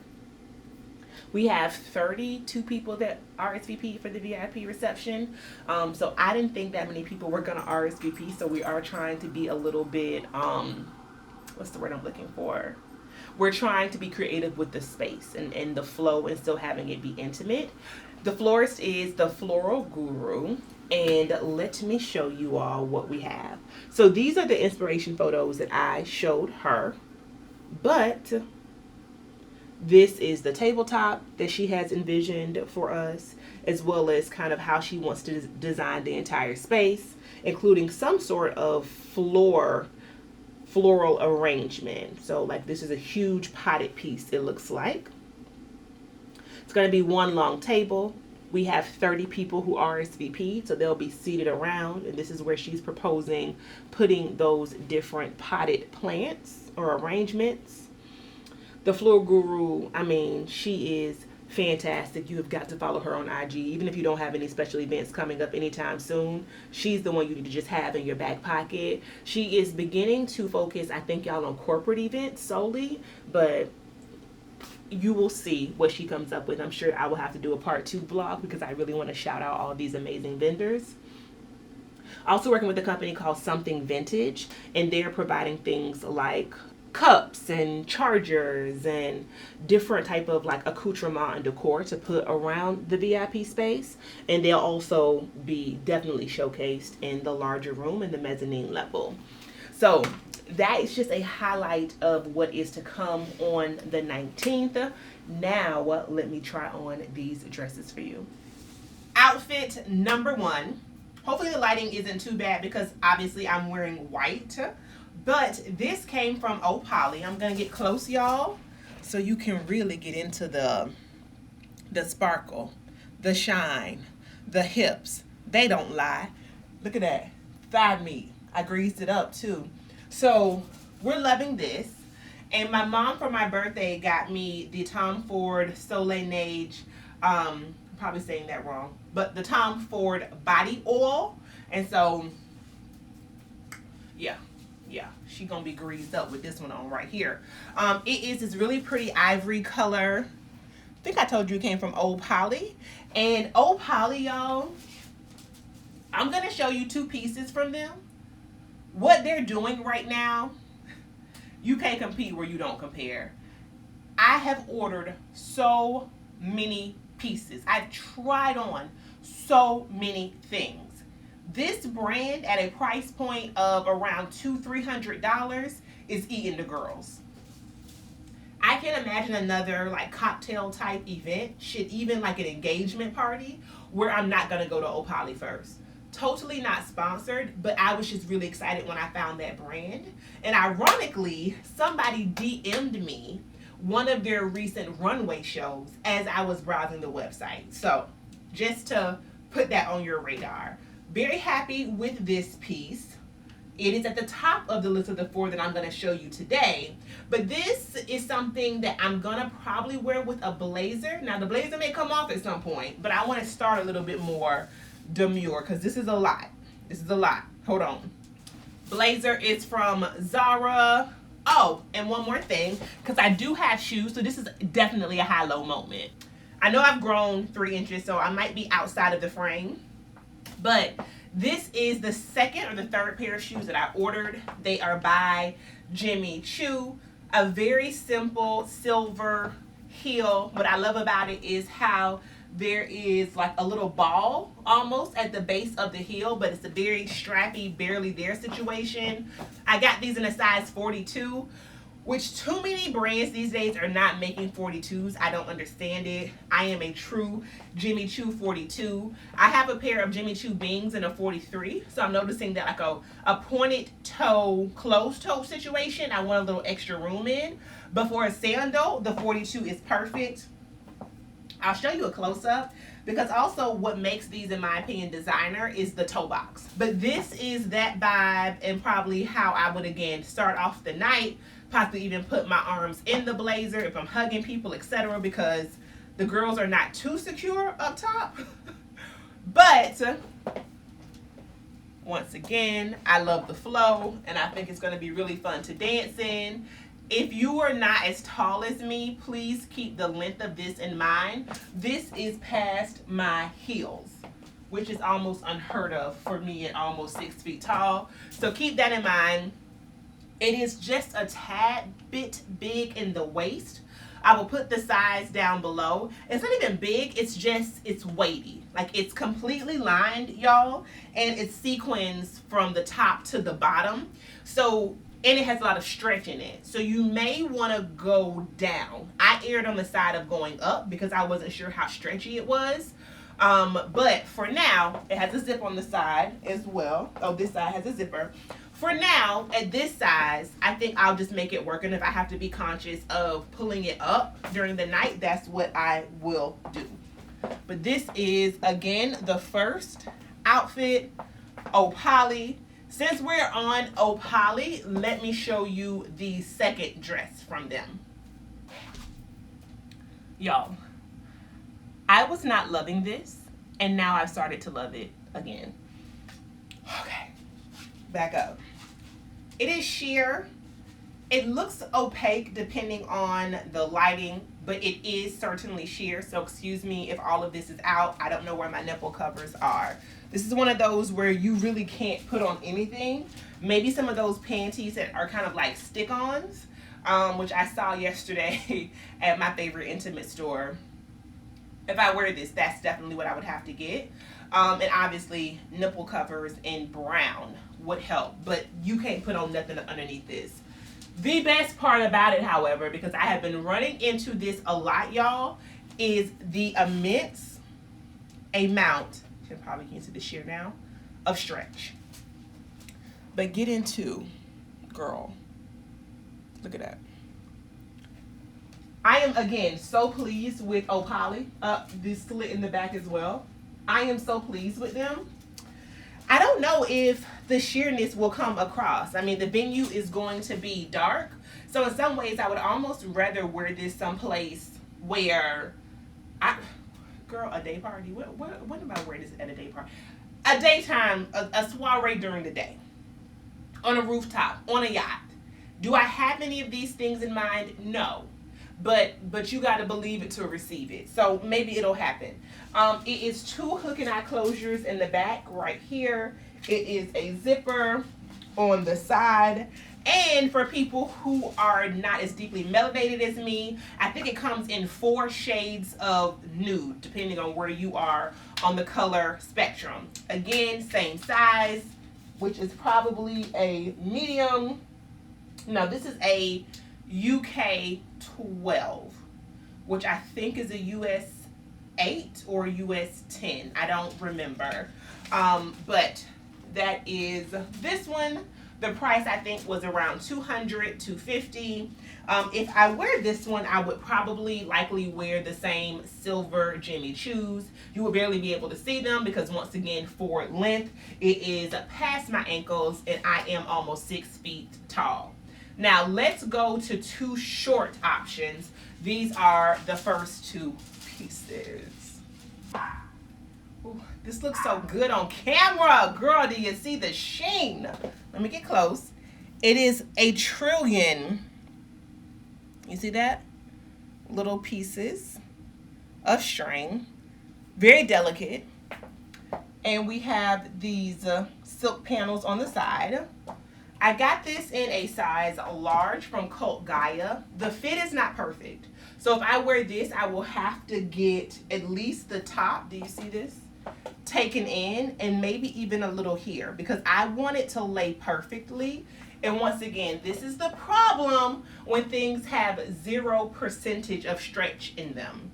Speaker 1: We have 32 people that RSVP for the VIP reception. So I didn't think that many people were going to RSVP. So we are trying to be a little bit, what's the word I'm looking for? We're trying to be creative with the space and the flow and still having it be intimate. The florist is the Floral Guru. And let me show you all what we have. So these are the inspiration photos that I showed her. But this is the tabletop that she has envisioned for us, as well as kind of how she wants to design the entire space, including some sort of floral arrangement. So like this is a huge potted piece, it looks like. It's going to be one long table. We have 30 people who RSVP, so they'll be seated around, and this is where she's proposing putting those different potted plants or arrangements. The Floral Guru, I mean, she is fantastic. You have got to follow her on IG. Even if you don't have any special events coming up anytime soon, she's the one you need to just have in your back pocket. She is beginning to focus, I think, y'all, on corporate events solely, but you will see what she comes up with. I'm sure I will have to do a part 2 vlog because I really want to shout out all of these amazing vendors. Also working with a company called Something Vintage, and they're providing things like cups and chargers and different type of like accoutrement and decor to put around the VIP space. And they'll also be definitely showcased in the larger room in the mezzanine level. So that is just a highlight of what is to come on the 19th. Now, let me try on these dresses for you. Outfit number 1. Hopefully the lighting isn't too bad because obviously I'm wearing white. But this came from Opoly. I'm going to get close, y'all, so you can really get into the sparkle, the shine, the hips. They don't lie. Look at that. Thigh meat. I greased it up too. So we're loving this. And my mom for my birthday got me the Tom Ford Soleil Neige, I'm probably saying that wrong, but the Tom Ford body oil. And so, yeah, she gonna be greased up with this one on right here. It is this really pretty ivory color. I think I told you it came from Opoly. And Opoly, y'all, I'm gonna show you 2 pieces from them. What they're doing right now, you can't compete where you don't compare. I have ordered so many pieces. I've tried on so many things. This brand at a price point of around $200-300 is eating the girls. I can imagine another like cocktail type event, shit, even like an engagement party, where I'm not gonna go to Opoly first. Totally not sponsored, but I was just really excited when I found that brand. And ironically, somebody DM'd me one of their recent runway shows as I was browsing the website. So just to put that on your radar. Very happy with this piece. It is at the top of the list of the 4 that I'm going to show you today. But this is something that I'm going to probably wear with a blazer. Now the blazer may come off at some point, but I want to start a little bit more demure because this is a lot. This is a lot. Hold on. Blazer is from Zara. Oh, and one more thing, because I do have shoes, so this is definitely a high-low moment. I know I've grown 3 inches, so I might be outside of the frame, but this is the 2nd or the 3rd pair of shoes that I ordered. They are by Jimmy Choo. A very simple silver heel. What I love about it is how there is like a little ball almost at the base of the heel, but it's a very strappy, barely there situation. I got these in a size 42. which too many brands these days are not making 42s. I don't understand it. I am a true Jimmy Choo 42. I have a pair of Jimmy Choo Bings in a 43, so I'm noticing that like a pointed toe, closed toe situation, I want a little extra room in. But for a sandal, the 42 is perfect. I'll show you a close-up because also what makes these, in my opinion, designer is the toe box. But this is that vibe and probably how I would, again, start off the night, possibly even put my arms in the blazer if I'm hugging people, etc., because the girls are not too secure up top. But once again, I love the flow, and I think it's going to be really fun to dance in. If you are not as tall as me, please keep the length of this in mind. This is past my heels, which is almost unheard of for me at almost 6 feet tall. So keep that in mind. It is just a tad bit big in the waist. I will put the size down below. It's not even big, it's weighty. Like, it's completely lined, y'all, and it's sequins from the top to the bottom. So, and it has a lot of stretch in it. So you may want to go down. I erred on the side of going up because I wasn't sure how stretchy it was. But for now, it has a zip on the side as well. Oh, this side has a zipper. For now, at this size, I think I'll just make it work. And if I have to be conscious of pulling it up during the night, that's what I will do. But this is, again, the first outfit, Opoly. Since we're on Opoly, let me show you the second dress from them. Y'all, I was not loving this, and now I've started to love it again. Okay, back up. It is sheer. It looks opaque depending on the lighting, but it is certainly sheer, so excuse me if all of this is out. I don't know where my nipple covers are. This is one of those where you really can't put on anything. Maybe some of those panties that are kind of like stick-ons, which I saw yesterday at my favorite intimate store. If I wear this, that's definitely what I would have to get. And obviously, nipple covers in brown would help, but you can't put on nothing underneath this. The best part about it, however, because I have been running into this a lot, y'all, is the immense amount, you probably can't see the sheer now, of stretch. But get into, girl, look at that. I am, again, so pleased with Opoly. This slit in the back as well. I am so pleased with them. I don't know if the sheerness will come across. I mean, the venue is going to be dark. So in some ways, I would almost rather wear this someplace where girl, a day party? What am I wearing this at a day party? A daytime, a soiree during the day. On a rooftop, on a yacht. Do I have any of these things in mind? No. But you got to believe it to receive it. So maybe it'll happen. It is 2 hook and eye closures in the back right here. It is a zipper on the side. And for people who are not as deeply melanated as me, I think it comes in 4 shades of nude, depending on where you are on the color spectrum. Again, same size, which is probably a medium. No, this is a UK 12, which I think is a US 8 or US 10. I don't remember. But that is this one. The price, I think, was around $200, $250. If I wear this one, I would probably likely wear the same silver Jimmy Choos. You will barely be able to see them because, once again, for length, it is past my ankles, and I am almost 6 feet tall. Now, let's go to 2 short options. These are the first 2 pieces. Ooh, this looks so good on camera. Girl, do you see the sheen? Let me get close. It is a trillion. You see that? Little pieces of string. Very delicate. And we have these silk panels on the side. I got this in a size large from Cult Gaia. The fit is not perfect. So if I wear this, I will have to get at least the top. Do you see this? Taken in, and maybe even a little here, because I want it to lay perfectly. And once again, this is the problem when things have 0% of stretch in them.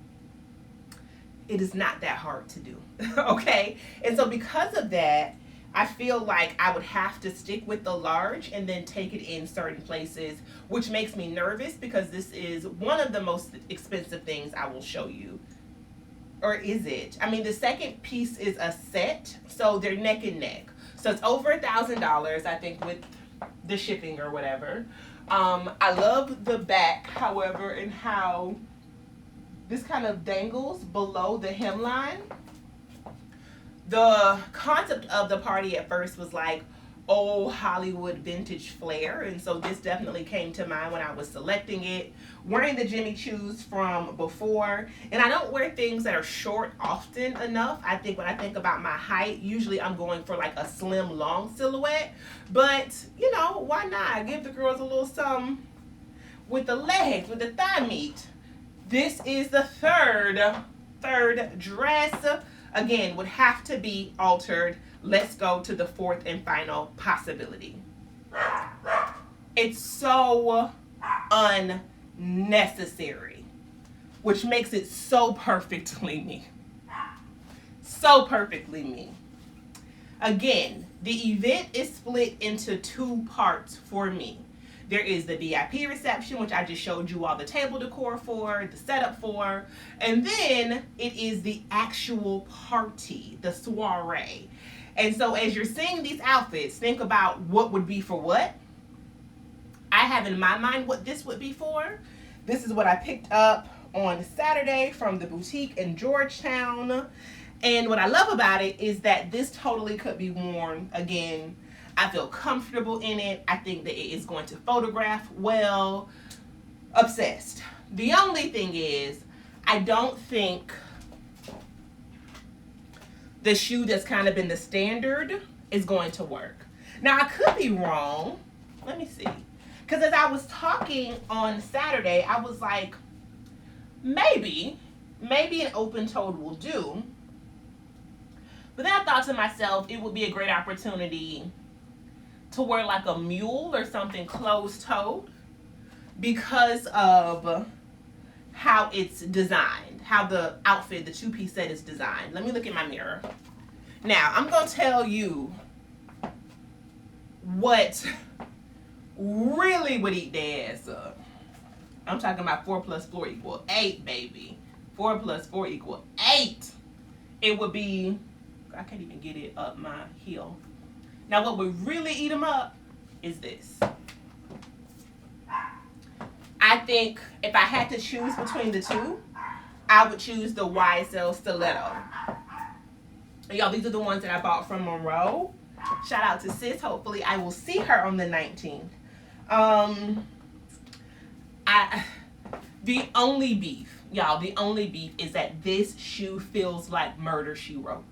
Speaker 1: It is not that hard to do. Okay? And so because of that, I feel like I would have to stick with the large and then take it in certain places, which makes me nervous because this is one of the most expensive things I will show you. Or is it? I mean, the second piece is a set, so they're neck and neck. So it's over $1,000, I think, with the shipping or whatever. I love the back, however, and how this kind of dangles below the hemline. The concept of the party at first was like old Hollywood vintage flair, and so this definitely came to mind when I was selecting it. Wearing the Jimmy Choos from before, and I don't wear things that are short often enough. I think when I think about my height, usually I'm going for like a slim long silhouette, but you know, why not give the girls a little something with the legs, with the thigh meat. This is the third dress. Again, would have to be altered. Let's go to the fourth and final possibility. It's so unnecessary, which makes it so perfectly me. So perfectly me. Again, the event is split into two parts for me. There is the VIP reception, which I just showed you all the table decor for, the setup for, and then it is the actual party, the soiree. And so as you're seeing these outfits, think about what would be for what. I have in my mind what this would be for. This is what I picked up on Saturday from the boutique in Georgetown. And what I love about it is that this totally could be worn again. I feel comfortable in it. I think that it is going to photograph well. Obsessed. The only thing is, I don't think the shoe that's kind of been the standard is going to work. Now, I could be wrong. Let me see. Because as I was talking on Saturday, I was like, maybe an open-toed will do. But then I thought to myself, it would be a great opportunity to wear like a mule or something closed-toed because of how it's designed, how the outfit, the two-piece set is designed. Let me look in my mirror. Now, I'm going to tell you what really would eat their ass up. I'm talking about 4 plus 4 equal 8, baby. 4 plus 4 equal 8. It would be, I can't even get it up my heel. Now, what would really eat them up is this. I think if I had to choose between the two, I would choose the YSL Stiletto. Y'all, these are the ones that I bought from Monroe. Shout out to sis. Hopefully, I will see her on the 19th. The only beef, y'all, is that this shoe feels like Murder, She Wrote.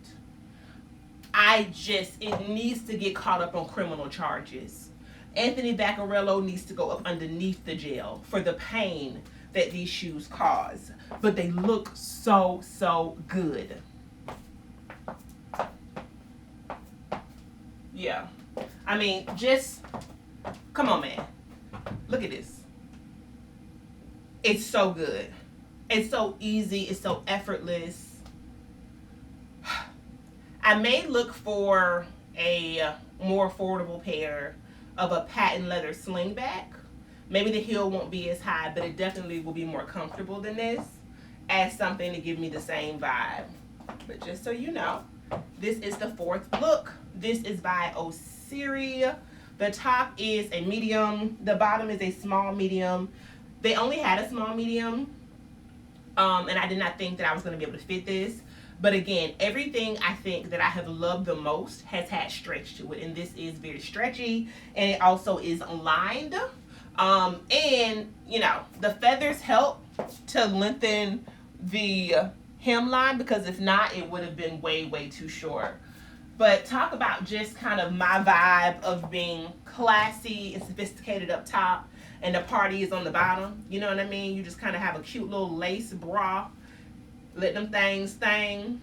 Speaker 1: It needs to get caught up on criminal charges. Anthony Vaccarello needs to go up underneath the jail for the pain that these shoes cause. But they look so, so good. Yeah. I mean, just, come on, man. Look at this. It's so good. It's so easy. It's so effortless. I may look for a more affordable pair of a patent leather slingback. Maybe the heel won't be as high, but it definitely will be more comfortable than this as something to give me the same vibe. But just so you know, this is the fourth look. This is by Osiri. The top is a medium. The bottom is a small medium. They only had a small medium, and I did not think that I was going to be able to fit this. But again, everything I think that I have loved the most has had stretch to it. And this is very stretchy. And it also is lined. And, you know, the feathers help to lengthen the hemline. Because if not, it would have been way, way too short. But talk about just kind of my vibe of being classy and sophisticated up top. And the party is on the bottom. You know what I mean? You just kind of have a cute little lace bra. Let them things thing.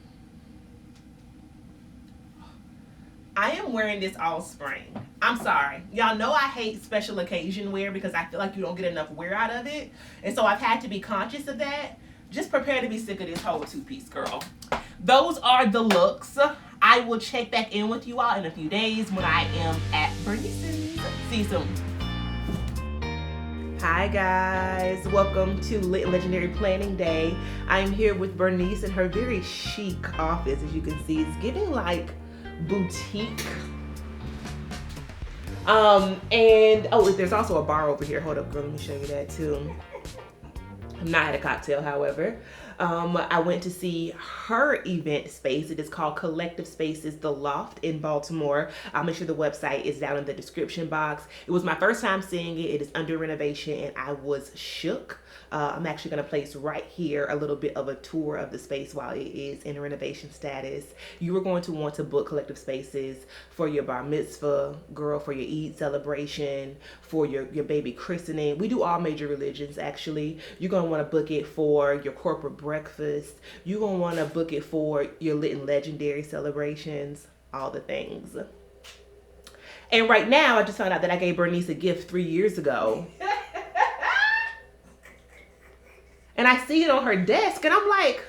Speaker 1: I am wearing this all spring. I'm sorry. Y'all know I hate special occasion wear because I feel like you don't get enough wear out of it. And so I've had to be conscious of that. Just prepare to be sick of this whole two-piece, girl. Those are the looks. I will check back in with you all in a few days when I am at Bernice's. See you soon. Hi guys, welcome to Lit and Legendary Planning Day. I'm here with Bernice in her very chic office. As you can see, it's giving like boutique. And oh, there's also a bar over here. Hold up, girl, let me show you that too. I've not had a cocktail, however. I went to see her event space. It is called Collective Spaces The Loft in Baltimore. I'll make sure the website is down in the description box. It was my first time seeing it. It is under renovation and I was shook. I'm actually going to place right here a little bit of a tour of the space while it is in renovation status. You are going to want to book Collective Spaces for your bar mitzvah, girl, for your Eid celebration, for your baby christening. We do all major religions, actually. You're going to want to book it for your corporate breakfast. You're going to want to book it for your Lit and Legendary celebrations, all the things. And right now, I just found out that I gave Bernice a gift 3 years ago. And I see it on her desk, and I'm like,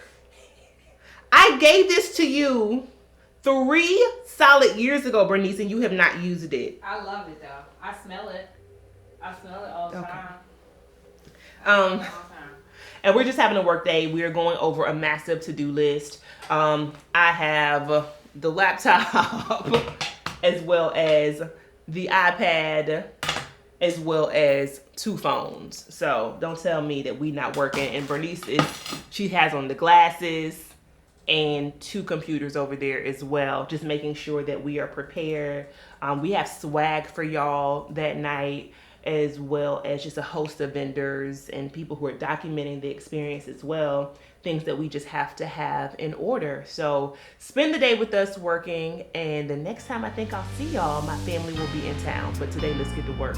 Speaker 1: I gave this to you 3 solid years ago, Bernice, and you have not used it.
Speaker 2: I love it, though. I smell it. I smell it all the time.
Speaker 1: And we're just having a work day. We are going over a massive to-do list. I have the laptop as well as the iPad as well as 2 phones. So don't tell me that we not working. And Bernice she has on the glasses and 2 computers over there as well, just making sure that we are prepared. We have swag for y'all that night, as well as just a host of vendors and people who are documenting the experience as well, things that we just have to have in order. So spend the day with us working, and the next time I think I'll see y'all, my family will be in town. But today, let's get to work.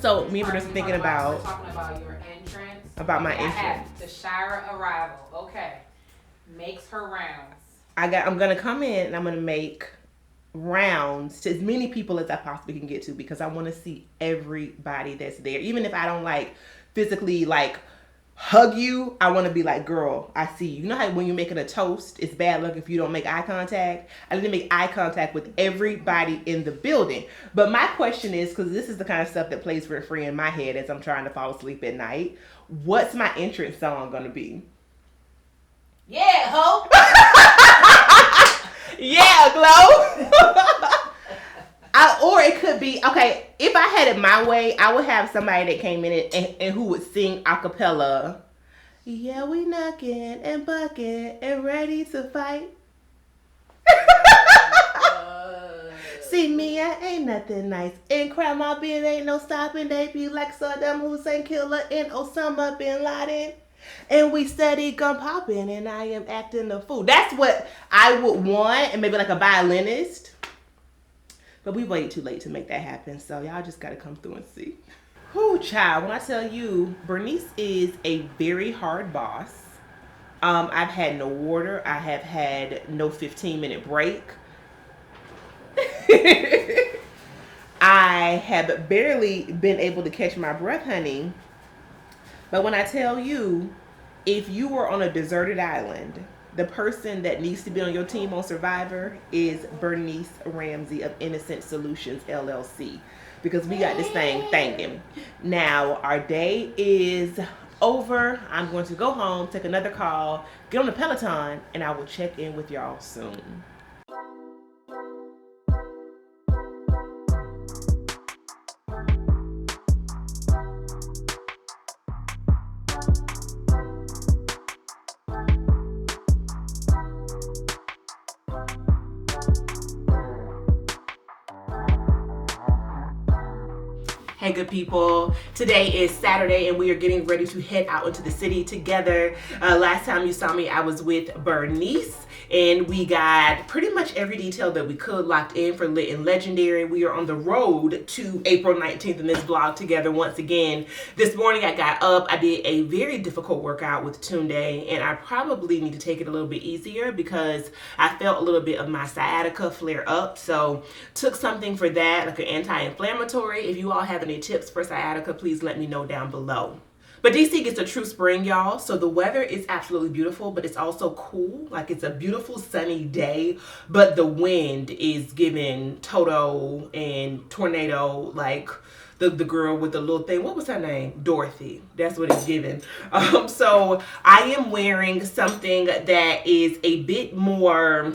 Speaker 1: So me and Bernice are thinking about...
Speaker 2: We're talking about your entrance.
Speaker 1: About my entrance.
Speaker 2: The Shira arrival. Okay. Makes her rounds.
Speaker 1: I'm going to come in and I'm going to make rounds to as many people as I possibly can get to, because I want to see everybody that's there. Even if I don't like physically like hug you, I want to be like, girl, I see you. You know how when you're making a toast, it's bad luck if you don't make eye contact? I need to make eye contact with everybody in the building. But my question is, because this is the kind of stuff that plays for free in my head as I'm trying to fall asleep at night, what's my entrance song going to be?
Speaker 2: Yeah, ho!
Speaker 1: Yeah, Glow! Or it could be, okay, if I had it my way, I would have somebody that came in and who would sing a cappella. Yeah, we knocking and bucking and ready to fight. See me, I ain't nothing nice. In crowd, my beard ain't no stopping. They be like Saddam Hussein killer and Osama bin Laden. And we study gun popping and I am acting a fool. That's what I would want, and maybe like a violinist. But we waited too late to make that happen, so y'all just gotta come through and see. Whoo, child, when I tell you, Bernice is a very hard boss. I've had no water. I have had no 15-minute break. I have barely been able to catch my breath, honey. But when I tell you, if you were on a deserted island, the person that needs to be on your team on Survivor is Bernice Ramsey of Innocent Solutions, LLC. Because we got this thing thinking. Now, our day is over. I'm going to go home, take another call, get on the Peloton, and I will check in with y'all soon. Hey, good people. Today is Saturday and we are getting ready to head out into the city together. Last time you saw me, I was with Bernice and we got pretty much every detail that we could locked in for Lit and Legendary. We are on the road to April 19th in this vlog together once again. This morning I got up, I did a very difficult workout with Tunde, and I probably need to take it a little bit easier because I felt a little bit of my sciatica flare up. So took something for that, like an anti-inflammatory. If you all have any tips for sciatica, please let me know down below. But DC gets a true spring, y'all. So the weather is absolutely beautiful, but it's also cool. Like, it's a beautiful sunny day, but the wind is giving Toto and tornado, like the girl with the little thing. What was her name? Dorothy. That's what it's giving. So I am wearing something that is a bit more,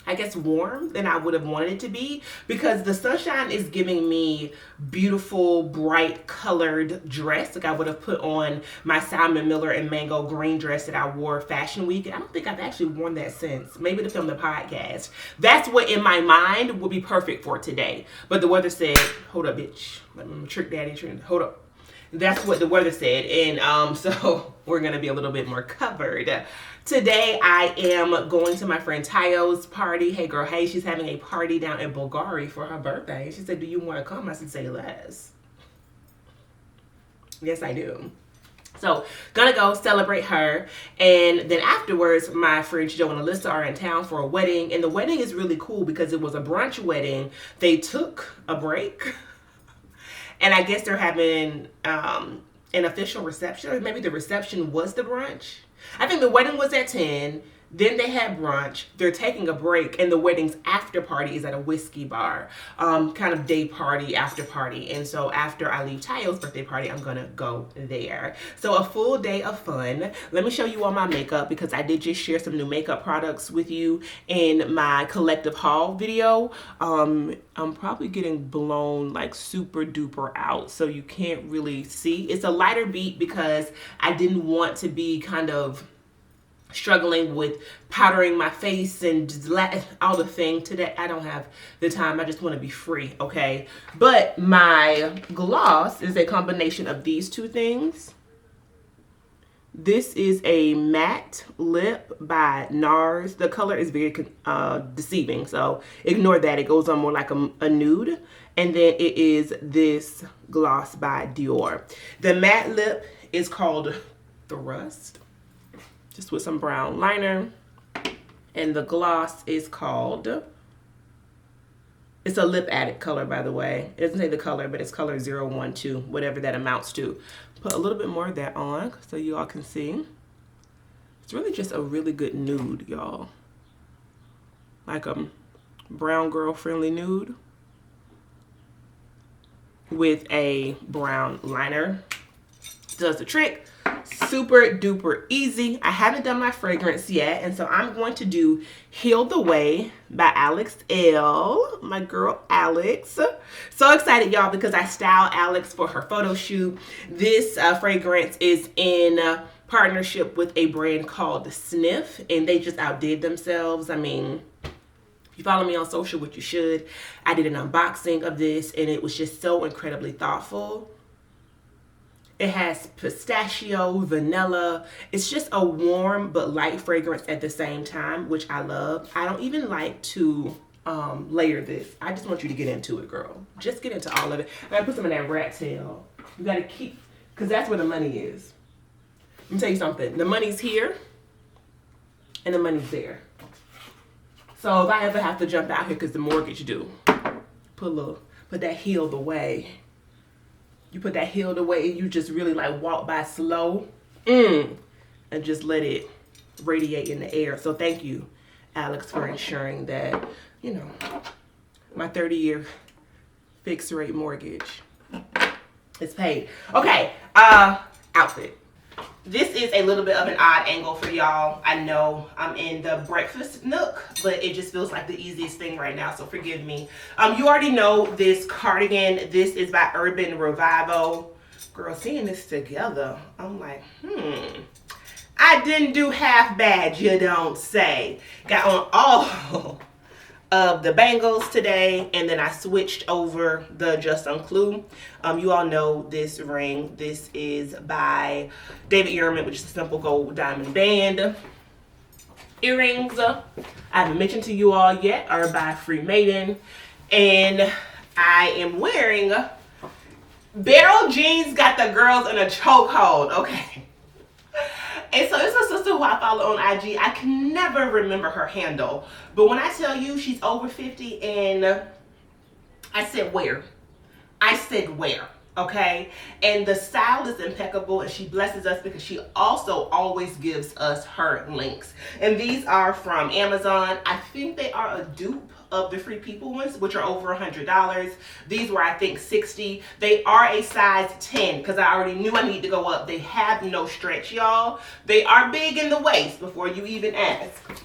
Speaker 1: I guess, warm than I would have wanted it to be, because the sunshine is giving me beautiful, bright colored dress. Like I would have put on my Simon Miller and Mango green dress that I wore Fashion Week. And I don't think I've actually worn that since. Maybe to film the podcast. That's what in my mind would be perfect for today. But the weather said, hold up, bitch. Let me trick daddy, hold up. That's what the weather said. And so we're going to be a little bit more covered. Today, I am going to my friend Tayo's party. Hey, girl, hey, she's having a party down in Bulgari for her birthday. She said, do you want to come? I said, say less. Yes, I do. So, gonna go celebrate her. And then afterwards, my friends Joe and Alyssa are in town for a wedding. And the wedding is really cool because it was a brunch wedding. They took a break. And I guess they're having an official reception. Or maybe the reception was the brunch. I think the wedding was at 10, then they had brunch, they're taking a break, and the wedding's after party is at a whiskey bar, kind of day party, after party. And so after I leave Tayo's birthday party, I'm gonna go there. So a full day of fun. Let me show you all my makeup, because I did just share some new makeup products with you in my collective haul video. I'm probably getting blown like super duper out, so you can't really see. It's a lighter beat because I didn't want to be kind of struggling with powdering my face and just all the thing today. I don't have the time. I just want to be free, okay? But my gloss is a combination of these two things. This is a matte lip by NARS. The color is very deceiving, so ignore that. It goes on more like a nude. And then it is this gloss by Dior. The matte lip is called Thrust, just with some brown liner. And the gloss is called, it's a Lip Addict color, by the way. It doesn't say the color, but it's color 012, whatever that amounts to. Put a little bit more of that on so you all can see. It's really just a really good nude, y'all. Like a brown girl friendly nude with a brown liner. Does the trick. Super duper easy. I haven't done my fragrance yet, and so I'm going to do Heal the Way by Alex L. My girl Alex. So excited, y'all, because I styled Alex for her photo shoot. This fragrance is in partnership with a brand called Sniff, and they just outdid themselves. I mean, if you follow me on social, which you should, I did an unboxing of this, and it was just so incredibly thoughtful. It has pistachio, vanilla. It's just a warm but light fragrance at the same time, which I love. I don't even like to layer this. I just want you to get into it, girl. Just get into all of it. I gotta put some of that rat tail. You gotta keep, because that's where the money is. Let me tell you something. The money's here, and the money's there. So if I ever have to jump out here because the mortgage due, put that healed away. You put that healed away and you just really like walk by slow and just let it radiate in the air. So thank you, Alex, for ensuring that, you know, my 30-year fixed rate mortgage is paid. Okay, outfit. This is a little bit of an odd angle for y'all. I know I'm in the breakfast nook, but it just feels like the easiest thing right now, so forgive me. You already know this cardigan. This is by Urban Revival. Girl, seeing this together, I'm like, I didn't do half bad, you don't say. Got on all of the bangles today, and then I switched over the Just Unclue. You all know this ring. This is by David Yurman, which is a simple gold diamond band. Earrings, I haven't mentioned to you all yet, are by Free Maiden, and I am wearing Beryl Jeans Got the Girls in a Chokehold. Okay. And so it's a sister who I follow on IG. I can never remember her handle. But when I tell you she's over 50 and I said where? I said where? Okay? And the style is impeccable, and she blesses us because she also always gives us her links. And these are from Amazon. I think they are a dupe of the Free People ones, which are over $100. These were, I think, $60. They are a size 10 because I already knew I need to go up. They have no stretch, y'all. They are big in the waist before you even ask.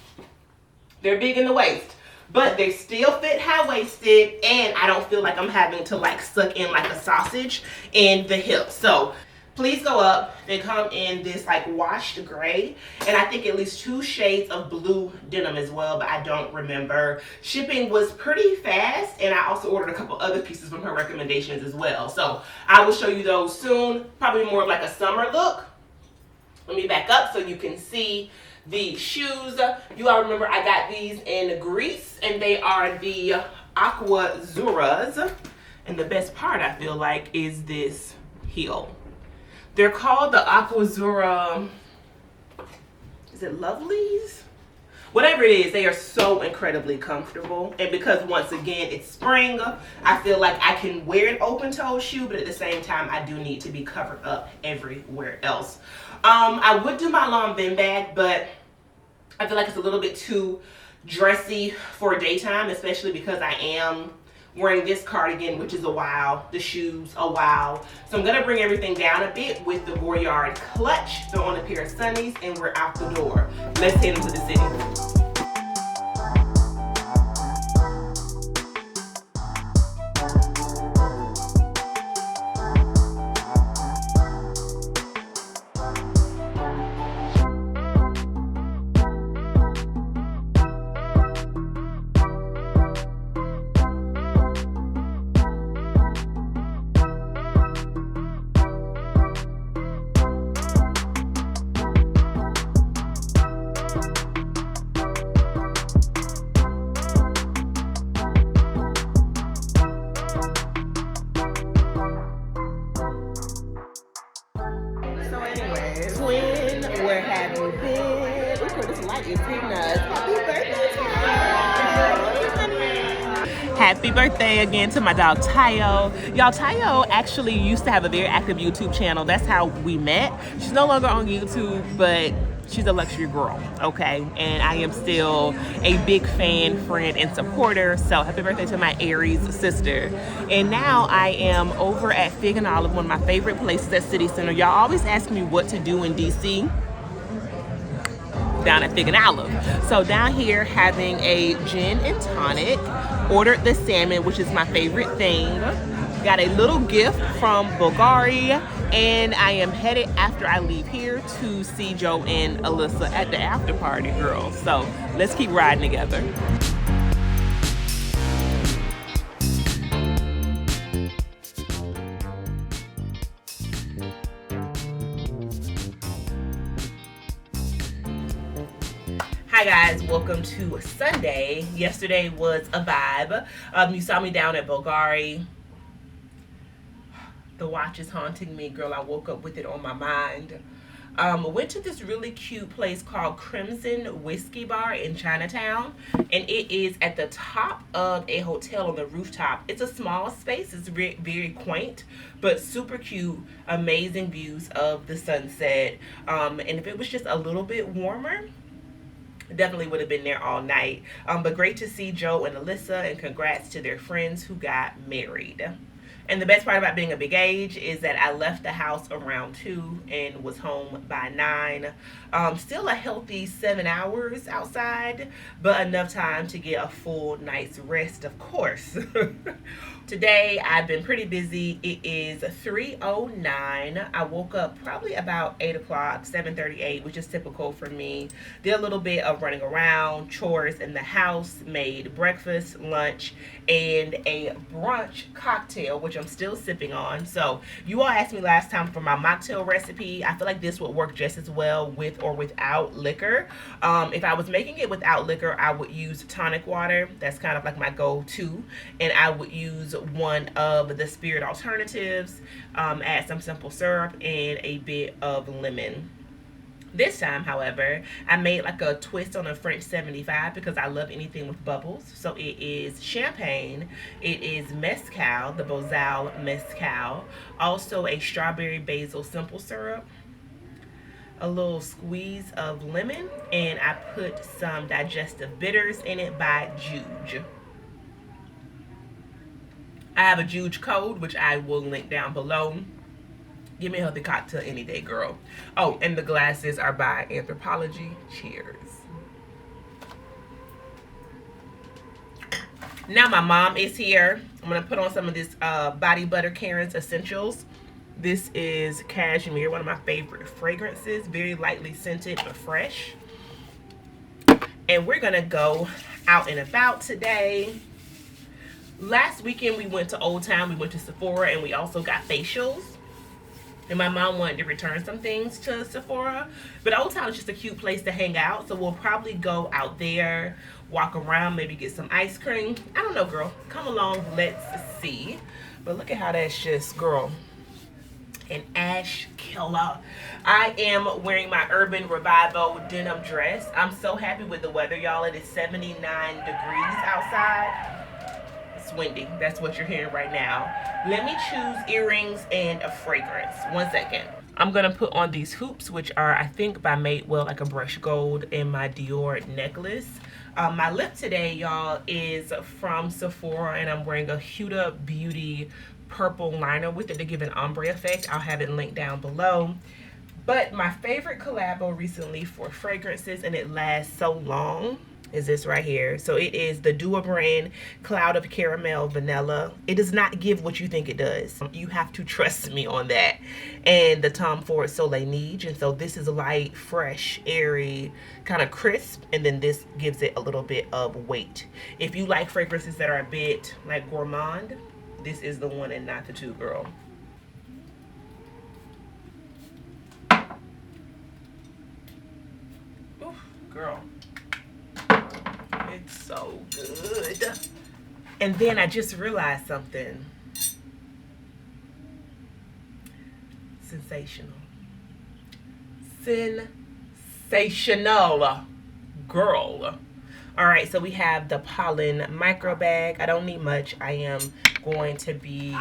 Speaker 1: They're big in the waist, but they still fit high-waisted, and I don't feel like I'm having to like suck in like a sausage in the hips. So please go up. They come in this like washed gray, and I think at least 2 shades of blue denim as well, but I don't remember. Shipping was pretty fast, and I also ordered a couple other pieces from her recommendations as well. So I will show you those soon. Probably more of like a summer look. Let me back up so you can see the shoes. You all remember I got these in Greece, and they are the Aqua Zuras. And the best part, I feel like, is this heel. They're called the Aquazzura, is it Lovelies? Whatever it is, they are so incredibly comfortable. And because, once again, it's spring, I feel like I can wear an open-toe shoe, but at the same time, I do need to be covered up everywhere else. I would do my Lanvin bag, but I feel like it's a little bit too dressy for daytime, especially because I am wearing this cardigan, which is a wow, the shoes, a wow. So I'm gonna bring everything down a bit with the Goyard clutch, throw on a pair of sunnies, and we're out the door. Let's head into the city. Where have you been? Ooh, this light is hitting us. Happy birthday, Tayo! Happy birthday again to my dog Tayo. Y'all, Tayo actually used to have a very active YouTube channel. That's how we met. She's no longer on YouTube, but she's a luxury girl, okay? And I am still a big fan, friend, and supporter. So happy birthday to my Aries sister. And now I am over at Fig and Olive, one of my favorite places at City Center. Y'all always ask me what to do in DC. Down at Fig and Olive. So down here having a gin and tonic. Ordered the salmon, which is my favorite thing. Got a little gift from Bulgari, and I am headed after I leave here to see Joe and Alyssa at the after party, girls. So let's keep riding together. Hi guys, welcome to Sunday. Yesterday was a vibe. You saw me down at Bulgari. The watch is haunting me, girl. I woke up with it on my mind. Went to this really cute place called Crimson Whiskey Bar in Chinatown, and it is at the top of a hotel on the rooftop. It's a small space. It's very quaint, but super cute. Amazing views of the sunset. And if it was just a little bit warmer, definitely would have been there all night. But great to see Joe and Alyssa, and congrats to their friends who got married. And the best part about being a big age is that I left the house around 2 and was home by 9. Still a healthy 7 hours outside, but enough time to get a full night's rest, of course. Today I've been pretty busy. It is 3:09. I woke up probably about 8 o'clock, 7:38, which is typical for me. Did a little bit of running around, chores in the house, made breakfast, lunch, and a brunch cocktail, which I'm still sipping on. So you all asked me last time for my mocktail recipe. I feel like this would work just as well with or without liquor. If I was making it without liquor, I would use tonic water. That's kind of like my go-to. And I would use one of the spirit alternatives, add some simple syrup and a bit of lemon. This time, however, I made like a twist on a French 75 because I love anything with bubbles. So it is champagne, it is mezcal, the Bozal mezcal, also a strawberry basil simple syrup, a little squeeze of lemon, and I put some digestive bitters in it by Juge. I have a Juge code, which I will link down below. Give me a healthy cocktail any day, girl. Oh, and the glasses are by Anthropologie. Cheers. Now my mom is here. I'm going to put on some of this Body Butter Karen's Essentials. This is cashmere, one of my favorite fragrances. Very lightly scented, but fresh. And we're going to go out and about today. Last weekend we went to Old Town, we went to Sephora, and we also got facials. And my mom wanted to return some things to Sephora. But Old Town is just a cute place to hang out, so we'll probably go out there, walk around, maybe get some ice cream. I don't know, girl. Come along, let's see. But look at how that's just, girl, an ash killer. I am wearing my Urban Revival denim dress. I'm so happy with the weather, y'all. It is 79 degrees outside. It's windy. That's what you're hearing right now. Let me choose earrings and a fragrance. 1 second. I'm gonna put on these hoops, which are, I think, by Madewell, like a brush gold, and my Dior necklace. My lip today, y'all, is from Sephora, and I'm wearing a Huda Beauty purple liner with it to give an ombre effect. I'll have it linked down below. But my favorite collabo recently for fragrances, and it lasts so long, is this right here. So it is the Dua brand Cloud of Caramel Vanilla. It does not give what you think it does. You have to trust me on that. And the Tom Ford Soleil Neige. And so this is light, fresh, airy, kind of crisp. And then this gives it a little bit of weight. If you like fragrances that are a bit like gourmand, this is the one and not the two, girl. Ooh, girl. It's so good. And then I just realized something. Sensational. Sensational, girl. All right, so we have the Pollen micro bag. I don't need much. I am going to be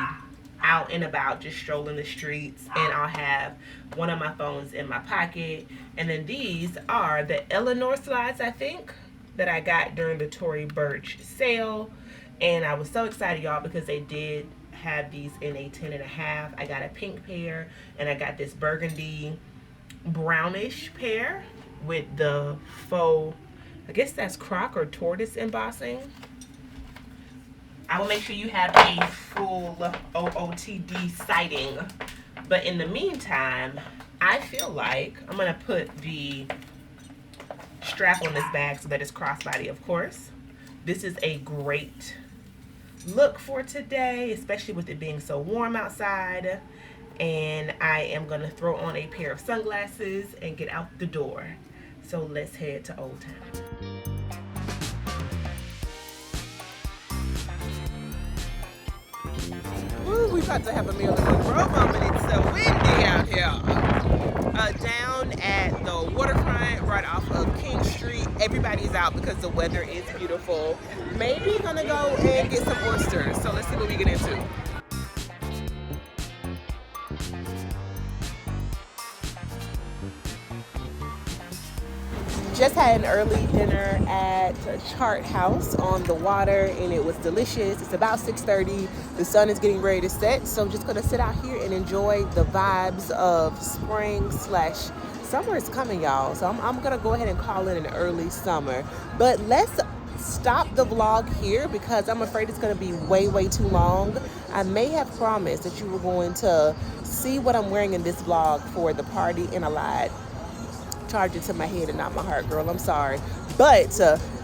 Speaker 1: out and about, just strolling the streets, and I'll have one of my phones in my pocket. And then these are the Eleanor slides, I think, that I got during the Tory Burch sale. And I was so excited, y'all, because they did have these in a 10.5. I got a pink pair, and I got this burgundy brownish pair with the faux, I guess that's croc or tortoise embossing. I will make sure you have a full OOTD sighting. But in the meantime, I feel like I'm going to put the strap on this bag so that it's crossbody, of course. This is a great look for today, especially with it being so warm outside. And I am going to throw on a pair of sunglasses and get out the door. So let's head to Old Town. Ooh, we about to have a meal in Monroe moment. It's so windy out here. Down at the waterfront, right off of King Street. Everybody's out because the weather is beautiful. Maybe gonna go and get some oysters. So let's see what we get into. Just had an early dinner at Chart House on the water, and it was delicious. It's about 6:30. The sun is getting ready to set, so just gonna sit out here and enjoy the vibes of spring slash summer is coming, y'all. So I'm gonna go ahead and call it an early summer. But let's stop the vlog here because I'm afraid it's gonna be way too long. I may have promised that you were going to see what I'm wearing in this vlog for the party, and I lied. Charge it to my head and not my heart, girl. I'm sorry. But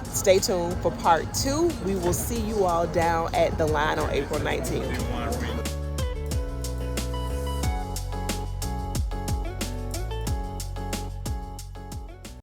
Speaker 1: stay tuned for part 2. We will see you all down at the line on April 19th.